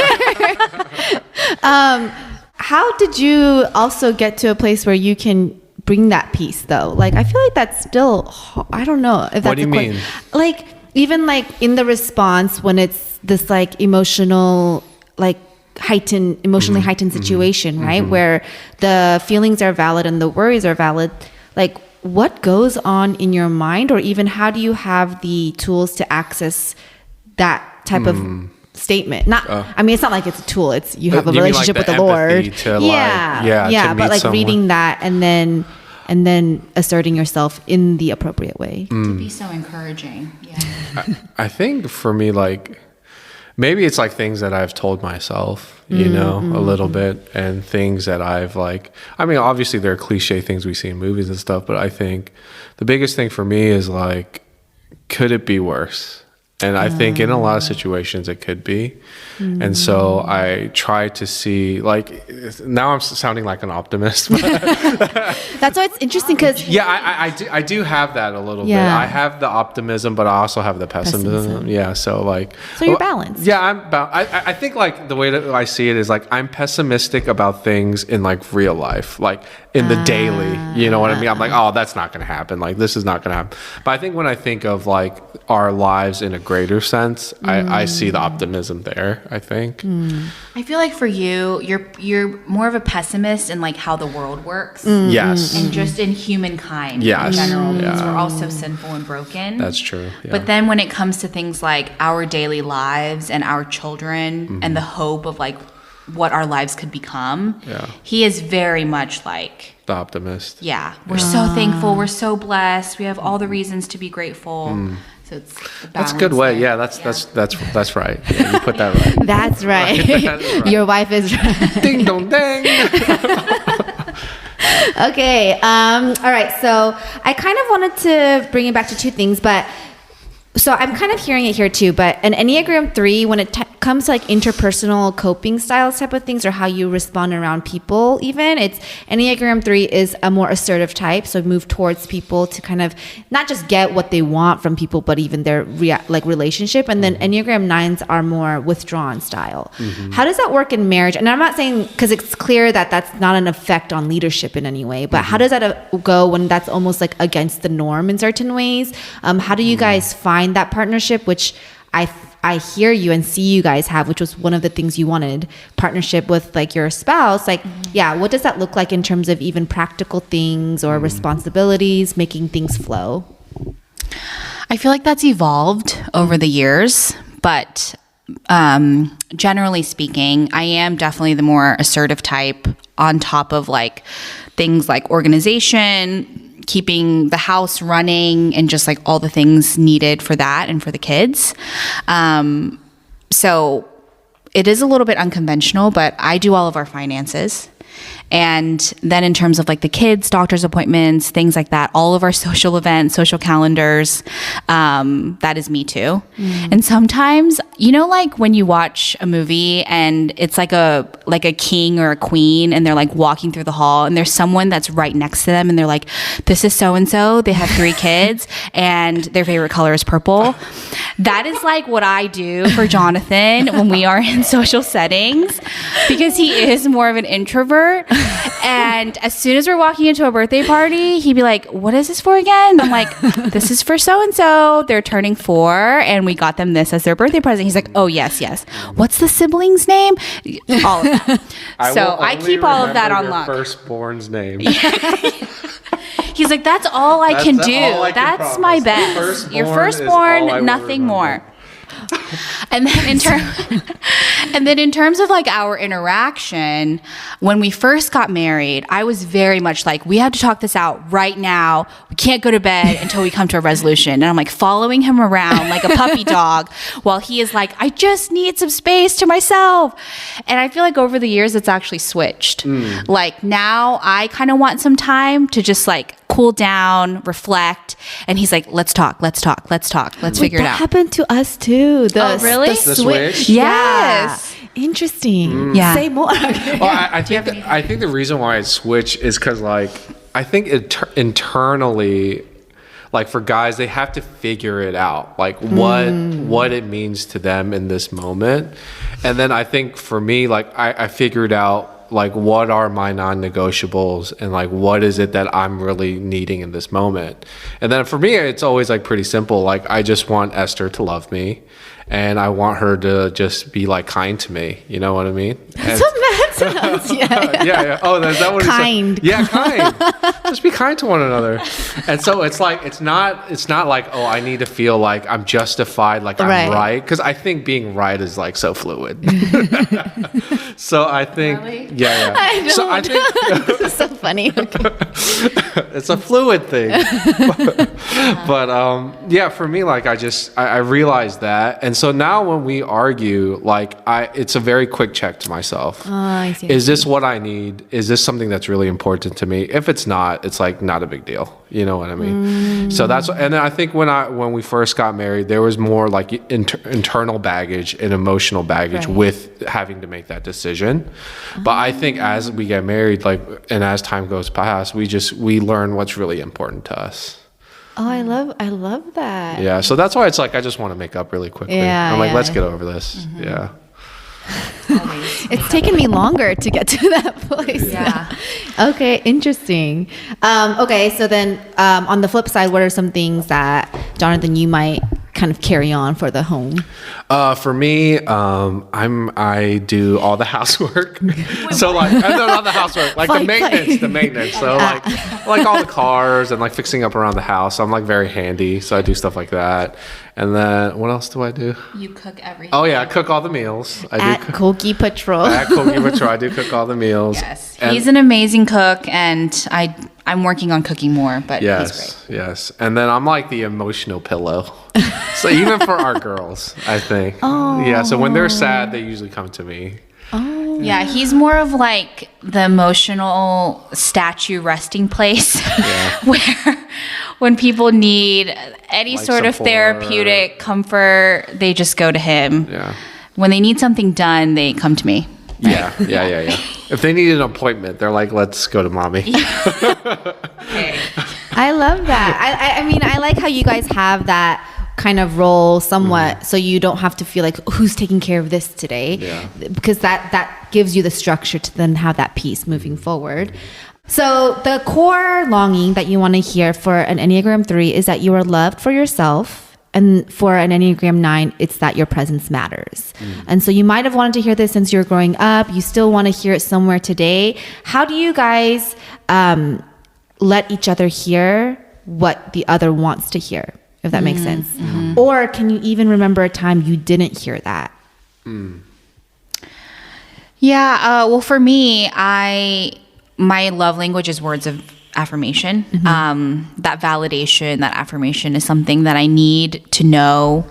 How did you also get to a place where you can bring that peace though? Like, I feel like that's still, I don't know if that's what do you mean? Like, even like in the response when it's this like emotional, like emotionally heightened situation, right? Where the feelings are valid and the worries are valid. Like, what goes on in your mind, or even how do you have the tools to access that type of statement? Not, I mean, it's not like it's a tool. It's you have a relationship with the Lord. To but like reading that and then asserting yourself in the appropriate way. To be so encouraging. Yeah. I think for me, like, maybe it's like things that I've told myself, you know, a little bit, and things that I've like, I mean, obviously there are cliche things we see in movies and stuff, but I think the biggest thing for me is like, could it be worse? And I think in a lot of situations it could be. And so I try to see, like, now I'm sounding like an optimist. But That's why it's interesting because I do have that a little bit. I have the optimism, but I also have the pessimism. Yeah, so like. So you're balanced. Yeah, I think like the way that I see it is like I'm pessimistic about things in like real life, like in the daily. You know what I mean? I'm like, oh, that's not going to happen. Like this is not going to happen. But I think when I think of like our lives in a greater sense, I see the optimism there. I think. I feel like for you, you're more of a pessimist in like how the world works. Yes. And just in humankind Yes. in general, because we're all so sinful and broken. That's true. Yeah. But then when it comes to things like our daily lives and our children and the hope of like what our lives could become, he is very much like the optimist. Yeah. We're so thankful. We're so blessed. We have all the reasons to be grateful. So it's that's a good way. there. Yeah, that's right. Yeah, you put that right. That's right. Right. Your wife is right. Ding dong dang. Okay. All right. So I kind of wanted to bring it back to 2 things, but so I'm kind of hearing it here too, but an Enneagram 3, when it comes to like interpersonal coping styles type of things, or how you respond around people, even it's Enneagram 3 is a more assertive type. So move towards people to kind of not just get what they want from people, but even their like relationship. And then Enneagram 9s are more withdrawn style. How does that work in marriage? And I'm not saying, because it's clear that that's not an effect on leadership in any way, but how does that go when that's almost like against the norm in certain ways? How do you guys find that partnership, which I hear you and see you guys have, which was one of the things you wanted, partnership with like your spouse, like, what does that look like in terms of even practical things or responsibilities, making things flow? I feel like that's evolved over the years, but generally speaking, I am definitely the more assertive type, on top of like things like organization, keeping the house running and just like all the things needed for that and for the kids. So it is a little bit unconventional, but I do all of our finances. And then in terms of like the kids, doctor's appointments, things like that, all of our social events, social calendars, that is me too. And sometimes, you know, like when you watch a movie and it's like a king or a queen and they're like walking through the hall and there's someone that's right next to them and they're like, this is so-and-so, they have 3 kids and their favorite color is purple. That is like what I do for Jonathan when we are in social settings, because he is more of an introvert. And as soon as we're walking into a birthday party, he'd be like, what is this for again? And I'm like, this is for so-and-so. They're turning 4 and we got them this as their birthday present. He's like, oh, yes. What's the sibling's name? All of that. So I keep all of that on lock. Firstborn's name. He's like, that's all I can do. That's my best. Your firstborn, nothing more. And then in terms of like our interaction, when we first got married, I was very much like, we have to talk this out right now. We can't go to bed until we come to a resolution. And I'm like following him around like a puppy dog while he is like, I just need some space to myself. And I feel like over the years, it's actually switched. Like now I kind of want some time to just like cool down, reflect. And he's like, let's talk. Let's figure it out. That happened to us too. Oh, really? The switch? Yes. Yeah. Interesting. Yeah. Say more. Well, I think the reason why it switched is because like I think internally, like for guys, they have to figure it out, like what it means to them in this moment. And then I think for me, like I figured out like what are my non-negotiables and like what is it that I'm really needing in this moment. And then for me, it's always like pretty simple. Like I just want Esther to love me and I want her to just be like kind to me. You know what I mean? That's what Matt sounds. Yeah. Oh, is that what kind. He said? Yeah, kind. Just be kind to one another. And so it's like it's not like, oh, I need to feel like I'm justified, like I'm right. Because I think being right is like so fluid. So I think, really? Yeah. I think this is so funny. Okay. It's a fluid thing. But yeah, for me, like I realized that, and so now when we argue, like it's a very quick check to myself. I see. Is this what I need? Is this something that's really important to me? If it's not, it's like not a big deal. You know what I mean? So that's, and then I think when we first got married, there was more like internal baggage and emotional baggage with having to make that decision. But I think as we get married, like, and as time goes past, we learn what's really important to us. Oh, I love that. Yeah. So that's why it's like, I just want to make up really quickly. Yeah, I'm like, yeah. let's get over this. Yeah. It's taken me longer to get to that place. Yeah. Okay, interesting. Okay, so then on the flip side, what are some things that, Jonathan, you might kind of carry on for the home? For me, I do all the housework. So like, not the housework, like the maintenance. So like all the cars and like fixing up around the house. I'm like very handy, so I do stuff like that. And then what else do I do? You cook everything. Oh yeah, I cook all the meals. At Kogi Patrol. At Kogi Patrol, I do cook all the meals. Yes, he's an amazing cook, and I'm working on cooking more, but he's great. Yes. And then I'm like the emotional pillow. So even for our girls, I think. Oh. Yeah, so when they're sad, they usually come to me. Oh. Yeah, he's more of like the emotional statue resting place where when people need any like sort of therapeutic comfort, they just go to him. Yeah. When they need something done, they come to me. Yeah. If they need an appointment, they're like, let's go to mommy. Okay. I love that. I mean, I like how you guys have that kind of role somewhat, so you don't have to feel like who's taking care of this today, because that gives you the structure to then have that piece moving forward. So the core longing that you want to hear for an Enneagram 3 is that you are loved for yourself, and for an Enneagram 9, it's that your presence matters. And so you might have wanted to hear this since you were growing up. You still want to hear it somewhere today. How do you guys let each other hear what the other wants to hear, if that makes sense? Or can you even remember a time you didn't hear that? Yeah, well, for me, my love language is words of affirmation. That validation, that affirmation is something that I need to know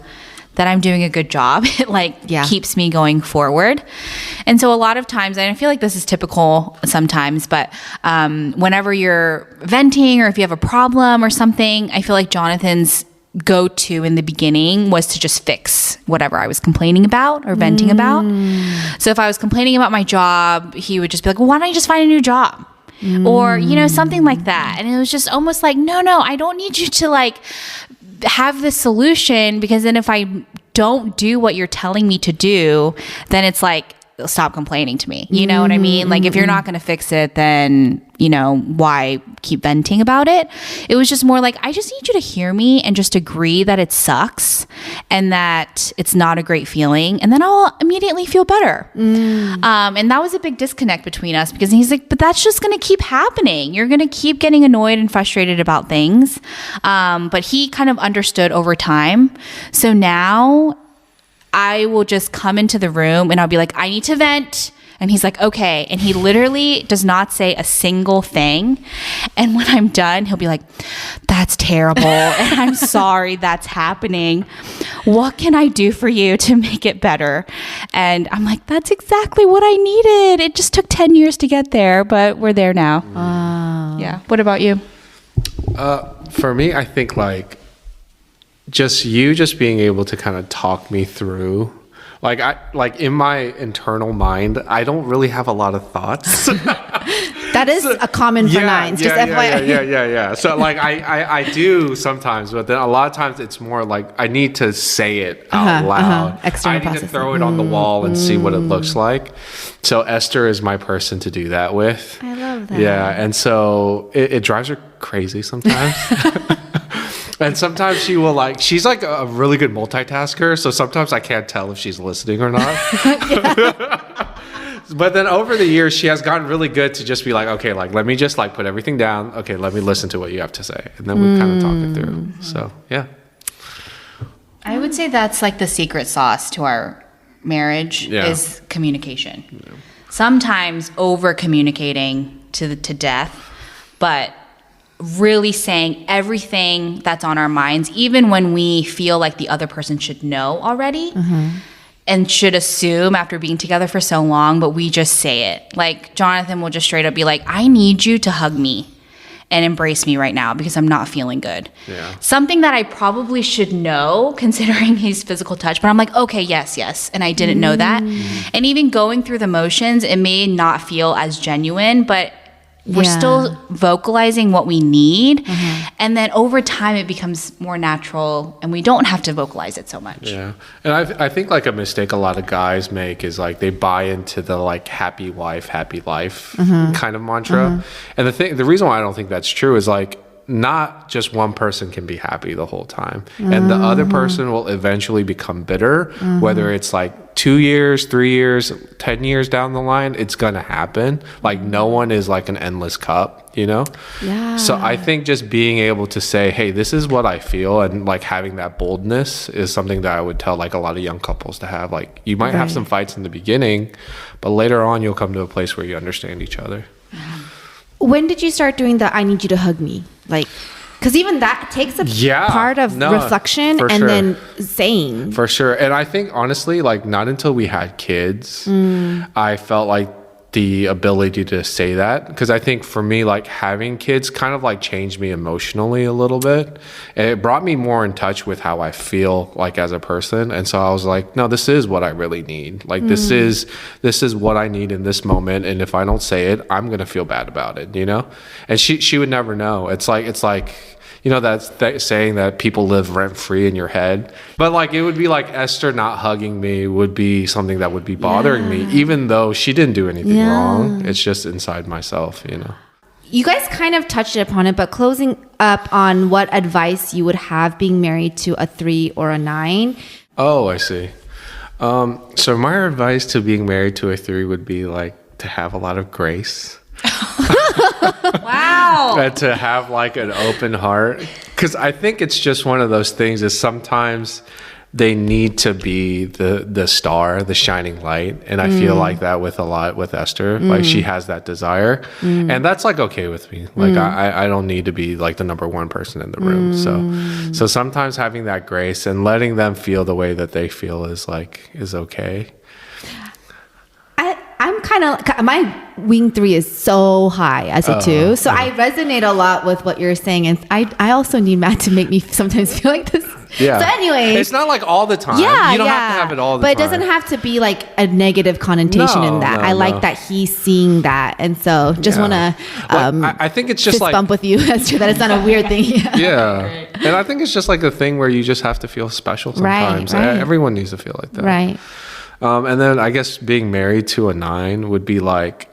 that I'm doing a good job. It keeps me going forward. And so a lot of times, and I feel like this is typical sometimes, but whenever you're venting or if you have a problem or something, I feel like Jonathan's go-to in the beginning was to just fix whatever I was complaining about or venting about. So if I was complaining about my job, he would just be like, well, why don't you just find a new job? Or, something like that. And it was just almost like, no, I don't need you to have this solution, because then if I don't do what you're telling me to do, then it's like, stop complaining to me. You know what I mean? If you're not going to fix it, then, why keep venting about it? It was just more like, I just need you to hear me and just agree that it sucks and that it's not a great feeling. And then I'll immediately feel better. And that was a big disconnect between us, because he's like, but that's just going to keep happening. You're going to keep getting annoyed and frustrated about things. But he kind of understood over time. So now I will just come into the room and I'll be like, I need to vent. And he's like, okay. And he literally does not say a single thing. And when I'm done, he'll be like, that's terrible. And I'm sorry that's happening. What can I do for you to make it better? And I'm like, that's exactly what I needed. It just took 10 years to get there, but we're there now. Yeah. What about you? For me, I think just being able to kind of talk me through, in my internal mind, I don't really have a lot of thoughts. That is a common for nines. Just FYI. Yeah. So I do sometimes, but then a lot of times it's more like I need to say it out loud. External I need processing. to throw it on the wall and see what it looks like. So Esther is my person to do that with. I love that. Yeah, and so it drives her crazy sometimes. And sometimes she will she's a really good multitasker. So sometimes I can't tell if she's listening or not. But then over the years, she has gotten really good to just be like, okay, let me just put everything down. Okay, let me listen to what you have to say. And then we kind of talk it through. So, yeah. I would say that's the secret sauce to our marriage is communication. Yeah. Sometimes over communicating to death, but really saying everything that's on our minds, even when we feel like the other person should know already and should assume after being together for so long, but we just say it. Jonathan will just straight up be like, I need you to hug me and embrace me right now because I'm not feeling good. Yeah. Something that I probably should know considering his physical touch, but I'm like, okay, yes. And I didn't know that. And even going through the motions, it may not feel as genuine, but we're still vocalizing what we need. And then over time, it becomes more natural and we don't have to vocalize it so much. Yeah. And I think a mistake a lot of guys make is they buy into the happy wife, happy life kind of mantra. And the reason why I don't think that's true is not just one person can be happy the whole time. And the other person will eventually become bitter, whether it's 2 years, 3 years, 10 years down the line, it's going to happen. No one is an endless cup, Yeah. So I think just being able to say, hey, this is what I feel, and having that boldness is something that I would tell a lot of young couples to have. You might have some fights in the beginning, but later on you'll come to a place where you understand each other. When did you start doing the I need you to hug me? Because even that takes a part of reflection and then saying. For sure. And I think, honestly, not until we had kids, I felt the ability to say that. Because I think for me, having kids kind of changed me emotionally a little bit. And it brought me more in touch with how I feel as a person. And so I was like, no, this is what I really need. This is what I need in this moment. And if I don't say it, I'm going to feel bad about it, And she would never know. It's like that's that saying that people live rent free in your head. But it would be Esther not hugging me would be something that would be bothering me, even though she didn't do anything wrong. It's just inside myself, You guys kind of touched upon it, but closing up on what advice you would have being married to a 3 or a 9. Oh, I see. So my advice to being married to a 3 would be to have a lot of grace. Wow. And to have an open heart, because I think it's just one of those things is sometimes they need to be the star, the shining light. And I feel like that with Esther. Like she has that desire. And that's like okay with me. Like I don't need to be like the number one person in the room. So sometimes having that grace and letting them feel the way that they feel is okay. I'm kind of, my wing 3 is so high as a 2. So I resonate a lot with what you're saying. And I also need Matt to make me sometimes feel like this. Yeah. So anyways. It's not like all the time. Yeah, you don't have to have it all the time. But it doesn't have to be like a negative connotation in that. I like that he's seeing that. And so just want to I think it's just fist like bump with you, Esther, that it's not a weird thing. Yeah. And I think it's just like a thing where you just have to feel special sometimes. Right. Everyone needs to feel like that. Right. And then I guess being married to a 9 would be like,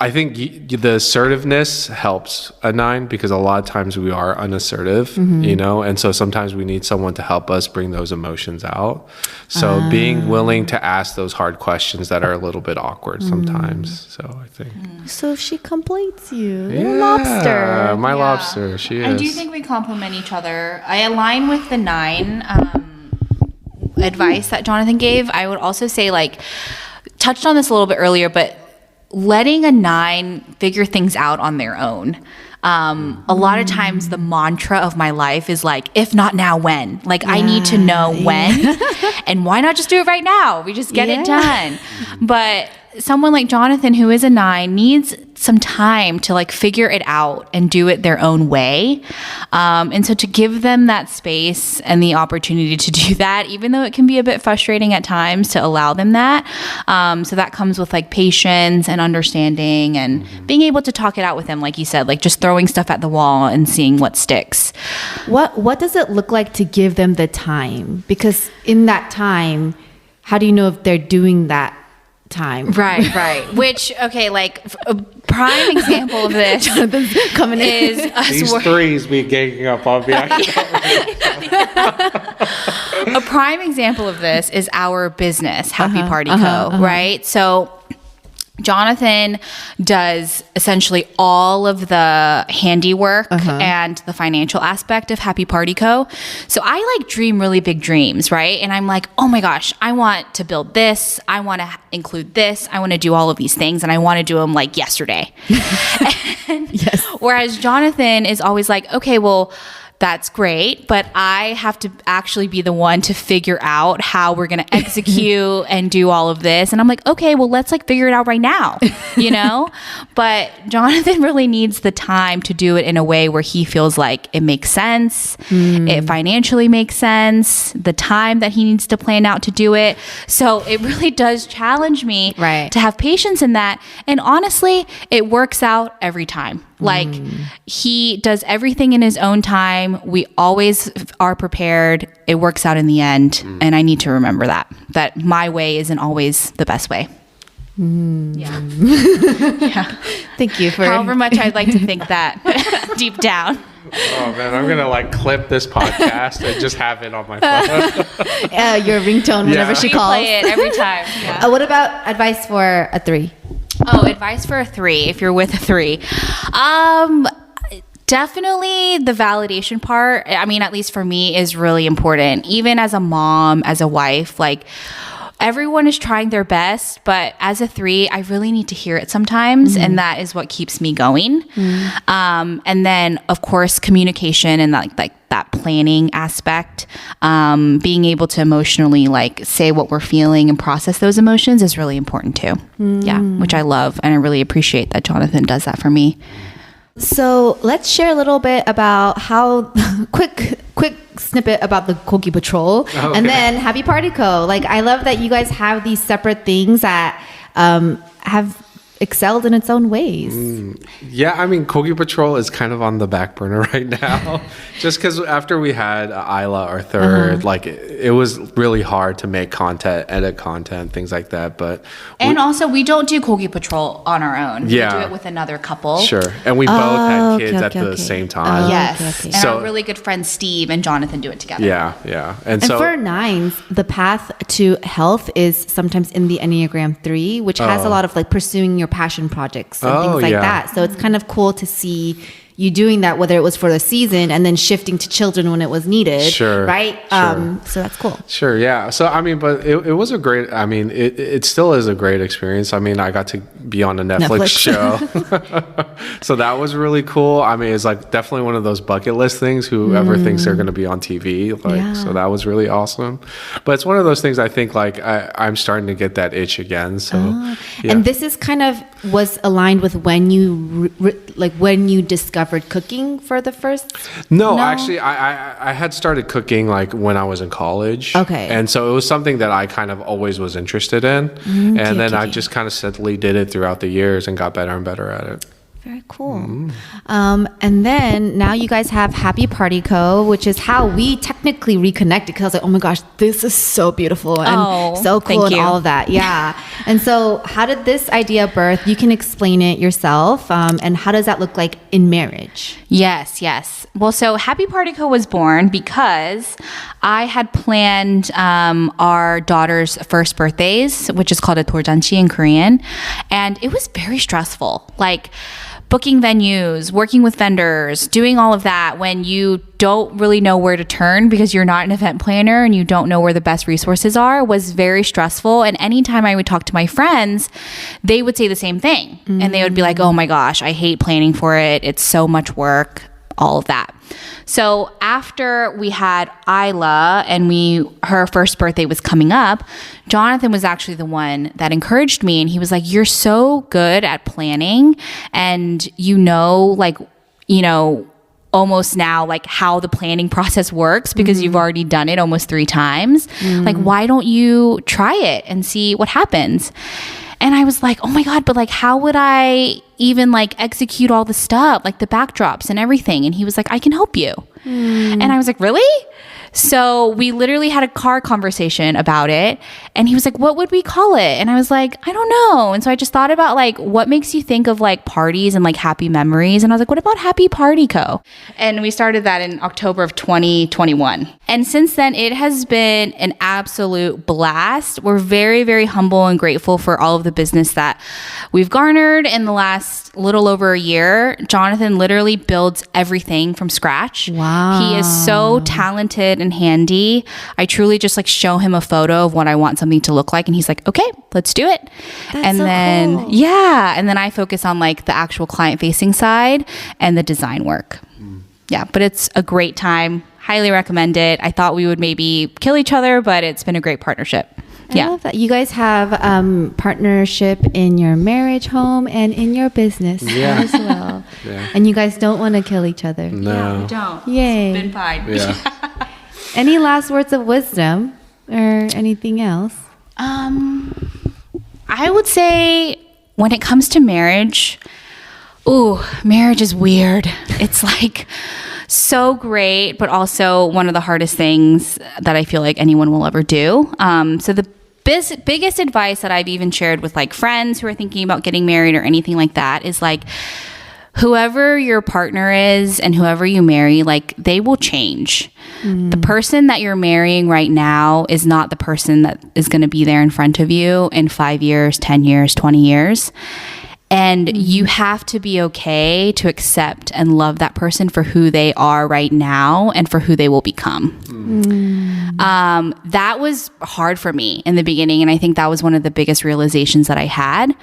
I think the assertiveness helps a 9 because a lot of times we are unassertive, you know, and so sometimes we need someone to help us bring those emotions out. So being willing to ask those hard questions that are a little bit awkward sometimes. So I think. So she completes you. Yeah, Lobster. my lobster. She is. I do think we complement each other. I align with the 9 advice that Jonathan gave. I would also say, like, touched on this a little bit earlier, but letting a 9 figure things out on their own. A lot of times the mantra of my life is like, if not now, when? Like, I need to know when. And why not just do it right now? We just get it done. But someone like Jonathan, who is a 9, needs some time to like figure it out and do it their own way. And so to give them that space and the opportunity to do that, even though it can be a bit frustrating at times, to allow them that. So that comes with like patience and understanding and being able to talk it out with them. Like you said, like just throwing stuff at the wall and seeing what sticks. What does it look like to give them the time? Because in that time, how do you know if they're doing that time? Right. Which, okay, like a prime example of this coming is in. us These threes be ganging up on me. A prime example of this is our business, Happy Party Co., right? So Jonathan does essentially all of the handiwork and the financial aspect of Happy Party Co. So I like dream really big dreams, right? And I'm like, oh my gosh, I want to build this. I want to include this. I want to do all of these things. And I want to do them like yesterday. Whereas Jonathan is always like, okay, well, that's great, but I have to actually be the one to figure out how we're going to execute and do all of this. And I'm like, okay, well, let's like figure it out right now, you know? But Jonathan really needs the time to do it in a way where he feels like it makes sense. It financially makes sense. The time that he needs to plan out to do it. So it really does challenge me to have patience in that. And honestly, it works out every time. Like he does everything in his own time. We always are prepared. It works out in the end. And I need to remember that my way isn't always the best way. Yeah. Thank you for however much I'd like to think that deep down. Oh man, I'm gonna like clip this podcast and just have it on my phone. Your ringtone whenever she calls. Play it every time. Yeah. What about advice for a 3? Oh, advice for a 3, if you're with a 3. Definitely the validation part, I mean, at least for me, is really important. Even as a mom, as a wife, like everyone is trying their best, but as a 3, I really need to hear it sometimes. And that is what keeps me going. And then of course, communication and like that planning aspect, being able to emotionally like say what we're feeling and process those emotions is really important too. Yeah. Which I love. And I really appreciate that Jonathan does that for me. So let's share a little bit about how quick snippet about the Kogi Patrol and then Happy Party Co. Like, I love that you guys have these separate things that have excelled in its own ways. Yeah, I mean, Kogi Patrol is kind of on the back burner right now. Just because after we had Isla, our third, like it was really hard to make content, edit content, things like that. But also, we don't do Kogi Patrol on our own. Yeah. We do it with another couple. Sure. And we both had kids at the same time. Yes. And So- our really good friends Steve and Jonathan do it together. Yeah. And And so for 9s, the path to health is sometimes in the Enneagram 3, which has a lot of like pursuing your passion projects and things like that. So it's kind of cool to see you doing that, whether it was for the season and then shifting to children when it was needed. Sure. Right. Sure. So that's cool. Sure. Yeah. So, I mean, but it was a great, I mean, it still is a great experience. I mean, I got to be on a Netflix show. So that was really cool. I mean, it's like definitely one of those bucket list things, whoever thinks they're going to be on TV. Like, so that was really awesome. But it's one of those things I think like I'm starting to get that itch again. So, And this is kind of was aligned with when you when you discovered cooking for the first. No, actually, I had started cooking like when I was in college. Okay. And so it was something that I kind of always was interested in. And then I just kind of steadily did it throughout the years and got better and better at it. Very cool. And then now you guys have Happy Party Co., which is how we technically reconnected, because I was like, oh my gosh, this is so beautiful and so cool and all of that. Yeah. And so how did this idea birth? You can explain it yourself. And how does that look like in marriage? Yes. Well, so Happy Party Co. was born because I had planned our daughter's first birthdays, which is called a 돌잔치 in Korean. And it was very stressful. Like, booking venues, working with vendors, doing all of that when you don't really know where to turn because you're not an event planner and you don't know where the best resources are was very stressful. And anytime I would talk to my friends, they would say the same thing. And they would be like, oh my gosh, I hate planning for it. It's so much work, all of that. So after we had Isla and her first birthday was coming up, Jonathan was actually the one that encouraged me. And he was like, you're so good at planning and almost now like how the planning process works because you've already done it almost 3 times. Like, why don't you try it and see what happens? And I was like, oh my God, but like, how would I even like execute all the stuff, like the backdrops and everything? And he was like, I can help you. And I was like, really? So we literally had a car conversation about it. And he was like, what would we call it? And I was like, I don't know. And so I just thought about like, what makes you think of like parties and like happy memories? And I was like, what about Happy Party Co? And we started that in October of 2021. And since then, it has been an absolute blast. We're very, very humble and grateful for all of the business that we've garnered in the last little over a year. Jonathan literally builds everything from scratch. Wow. He is so talented and handy. I truly just like show him a photo of what I want something to look like and he's like, okay, let's do it. That's so cool. And then I focus on like the actual client facing side and the design work. Yeah, but it's a great time. Highly recommend it. I thought we would maybe kill each other, but it's been a great partnership. I love that. You guys have partnership in your marriage home and in your business as well. And you guys don't want to kill each other. No. Yeah, we don't. Yay. It's been fine. Yeah. Any last words of wisdom or anything else? I would say when it comes to marriage, marriage is weird. It's like so great, but also one of the hardest things that I feel like anyone will ever do. So the biggest advice that I've even shared with like friends who are thinking about getting married or anything like that is like, whoever your partner is and whoever you marry, like they will change. The person that you're marrying right now is not the person that is going to be there in front of you in 5 years, 10 years, 20 years. And you have to be okay to accept and love that person for who they are right now and for who they will become. That was hard for me in the beginning. And I think that was one of the biggest realizations that I had,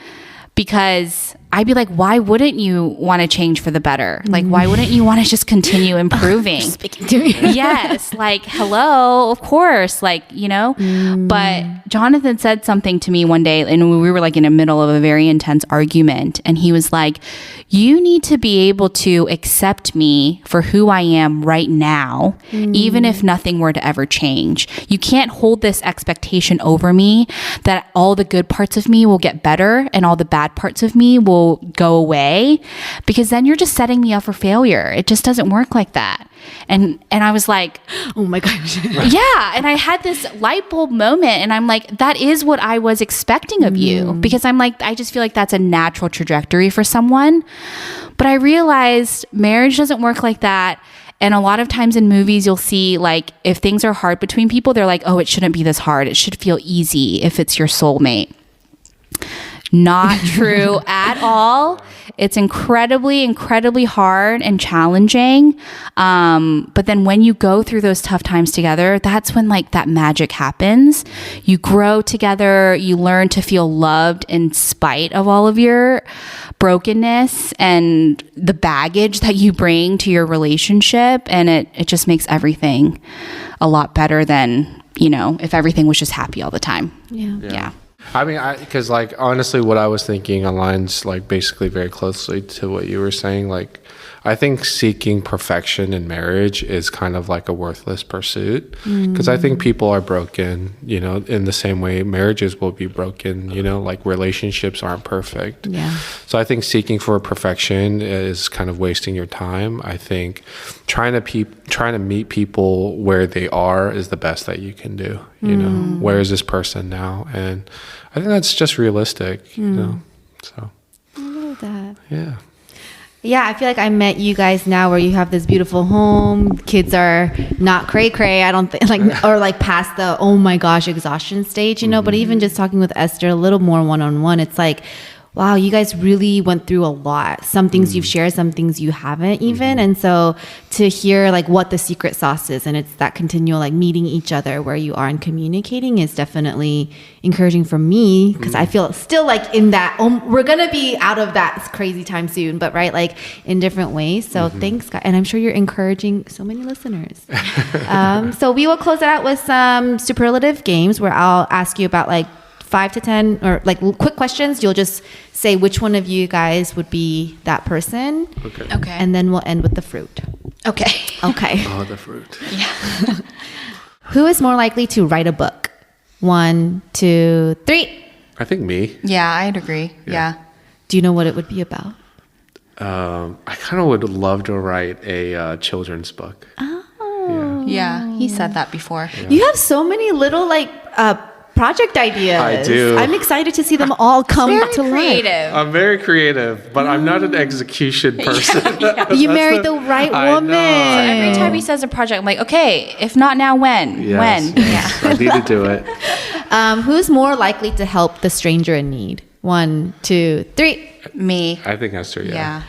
because I'd be like, why wouldn't you want to change for the better? Like, why wouldn't you want to just continue improving? Speaking to me. Yes. Like, hello, of course. Like, you know, but Jonathan said something to me one day and we were like in the middle of a very intense argument. And he was like, you need to be able to accept me for who I am right now, even if nothing were to ever change. You can't hold this expectation over me that all the good parts of me will get better and all the bad parts of me will go away, because then you're just setting me up for failure. It just doesn't work like that. And I was like, oh my gosh. yeah. And I had this light bulb moment and I'm like, that is what I was expecting of you, because I'm like, I just feel like that's a natural trajectory for someone. But I realized marriage doesn't work like that. And a lot of times in movies, you'll see like, if things are hard between people, they're like, oh, it shouldn't be this hard. It should feel easy if it's your soulmate. Not true at all. It's incredibly hard and challenging. But then when you go through those tough times together, that's when like that magic happens. You grow together, you learn to feel loved in spite of all of your brokenness and the baggage that you bring to your relationship. And it just makes everything a lot better than, if everything was just happy all the time. Yeah. I mean, because like honestly, what I was thinking aligns like basically very closely to what you were saying. Like, I think seeking perfection in marriage is kind of like a worthless pursuit, because I think people are broken, in the same way marriages will be broken. Like relationships aren't perfect. Yeah. So I think seeking for perfection is kind of wasting your time. I think trying to meet people where they are is the best that you can do. Where is this person now? And I think that's just realistic. So I love that. yeah. Yeah, I feel like I met you guys now where you have this beautiful home. Kids are not cray-cray, I don't think, or past the, oh my gosh, exhaustion stage, But even just talking with Esther a little more one-on-one, it's like, wow, you guys really went through a lot. Some things you've shared, some things you haven't even. And so to hear like what the secret sauce is, and it's that continual like meeting each other where you are and communicating is definitely encouraging for me, because I feel still like in that, we're going to be out of that crazy time soon, but right, like in different ways. So thanks, guys. And I'm sure you're encouraging so many listeners. So we will close it out with some superlative games where I'll ask you about like 5 to 10 or like quick questions. You'll just say which one of you guys would be that person. Okay. And then we'll end with the fruit. Okay. Oh, the fruit. Yeah. Who is more likely to write a book? 1, 2, 3. I think me. Yeah, I'd agree. Yeah. Do you know what it would be about? I kind of would love to write a children's book. Oh. Yeah. He said that before. Yeah. You have so many little like project ideas. I do. I'm excited to see them all come to life. I'm very creative, but I'm not an execution person. You married the right woman. Every time he says a project, I'm like, okay, if not now, when? Yes, When? yes. I need to do it. Who's more likely to help the stranger in need? 1, 2, 3. Me. I think Esther, Yeah.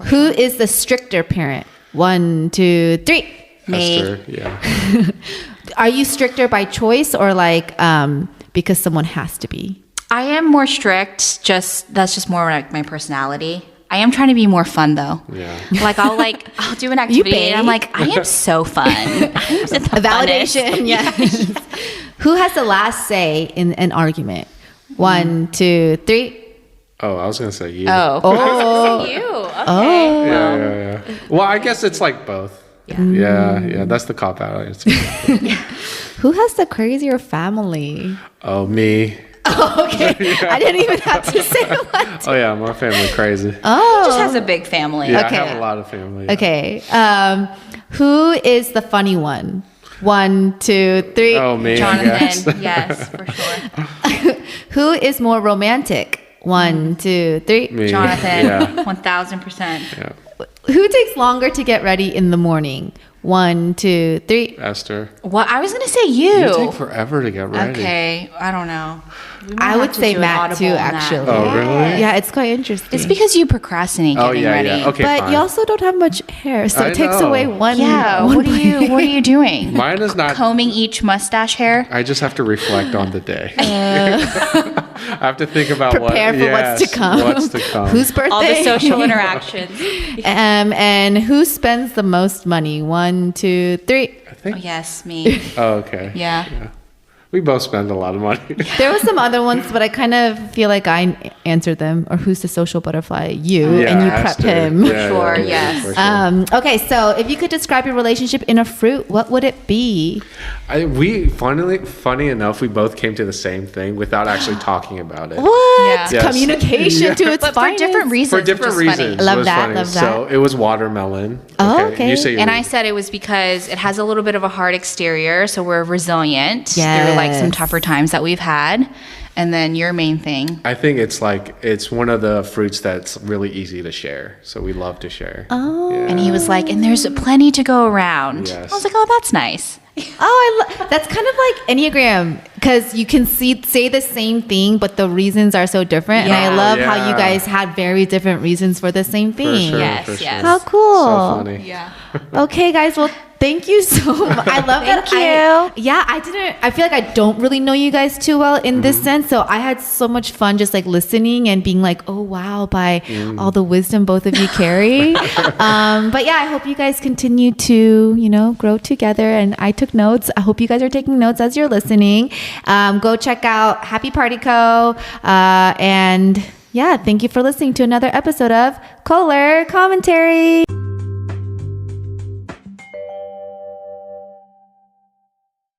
Who is the stricter parent? 1, 2, 3. Me. Esther, yeah. Are you stricter by choice or like because someone has to be? I am more strict. That's just more like my personality. I am trying to be more fun though. Yeah. Like I'll do an activity and I'm like, I am so fun. A validation, yes. Who has the last say in an argument? 1, 2, 3. Oh, I was going to say you. Oh. You. Okay. Yeah. Well, I guess it's like both. Yeah. That's the cop out. Who has the crazier family? Oh, me. Oh, okay. I didn't even have to say what. Oh yeah, my family crazy. Oh. He just has a big family. Yeah, Okay. I have a lot of family. Yeah. Okay. Who is the funny one? 1, 2, 3. Oh, me. I guess. Jonathan. Yes, for sure. Who is more romantic? 1, 2, 3. Me. Jonathan. Yeah. 1000%. Yeah. Who takes longer to get ready in the morning? 1, 2, 3. Esther. What? I was going to say you. You take forever to get ready. Okay. I don't know. We might I have would to say do an Matt audible too, on that. actually. Oh, really? Yeah, it's quite interesting. It's because you procrastinate Oh, getting yeah, ready. yeah. Okay, but fine. you also don't have much hair, so I it takes know. away one. Yeah. one What are you doing? Mine is not. Combing each mustache hair? I just have to reflect on the day. I have to think about Prepare for what's to come. What's to come. Whose birthday? All the social interactions. And who spends the most money? 1, 2, 3. I think. Oh, yes, me. Oh, okay. Yeah. We both spend a lot of money. There were some other ones, but I kind of feel like I answered them. Or who's the social butterfly? You, and you prepped Esther. him. Yeah, Sure, yes. for sure. Okay, so if you could describe your relationship in a fruit, what would it be? Funny enough, we both came to the same thing without actually talking about it. What? Yeah. Yes. Communication to its But for finest. different reasons. For different which is reasons. funny. Love it was that, funny. love that. So it was watermelon. Oh, okay. You say your And I reason. said it was because it has a little bit of a hard exterior, so we're resilient through like some Yes. tougher times that we've had. And then your main thing. I think it's one of the fruits that's really easy to share. So we love to share. Oh. Yeah. And he was like, and there's plenty to go around. Yes. I was like, oh, that's nice. That's kind of like Enneagram, because you can say the same thing, but the reasons are so different. And I love how you guys had very different reasons for the same thing. For sure, Yes, for sure. yes. How cool. So funny. Yeah. Okay, guys. Well, thank you so much. I love that. I feel like I don't really know you guys too well in this sense. So I had so much fun just like listening and being like, oh, wow, by all the wisdom both of you carry. But yeah, I hope you guys continue to, grow together. And I took notes. I hope you guys are taking notes as you're listening. Go check out Happy Party Co. And yeah, thank you for listening to another episode of Kohler Commentary.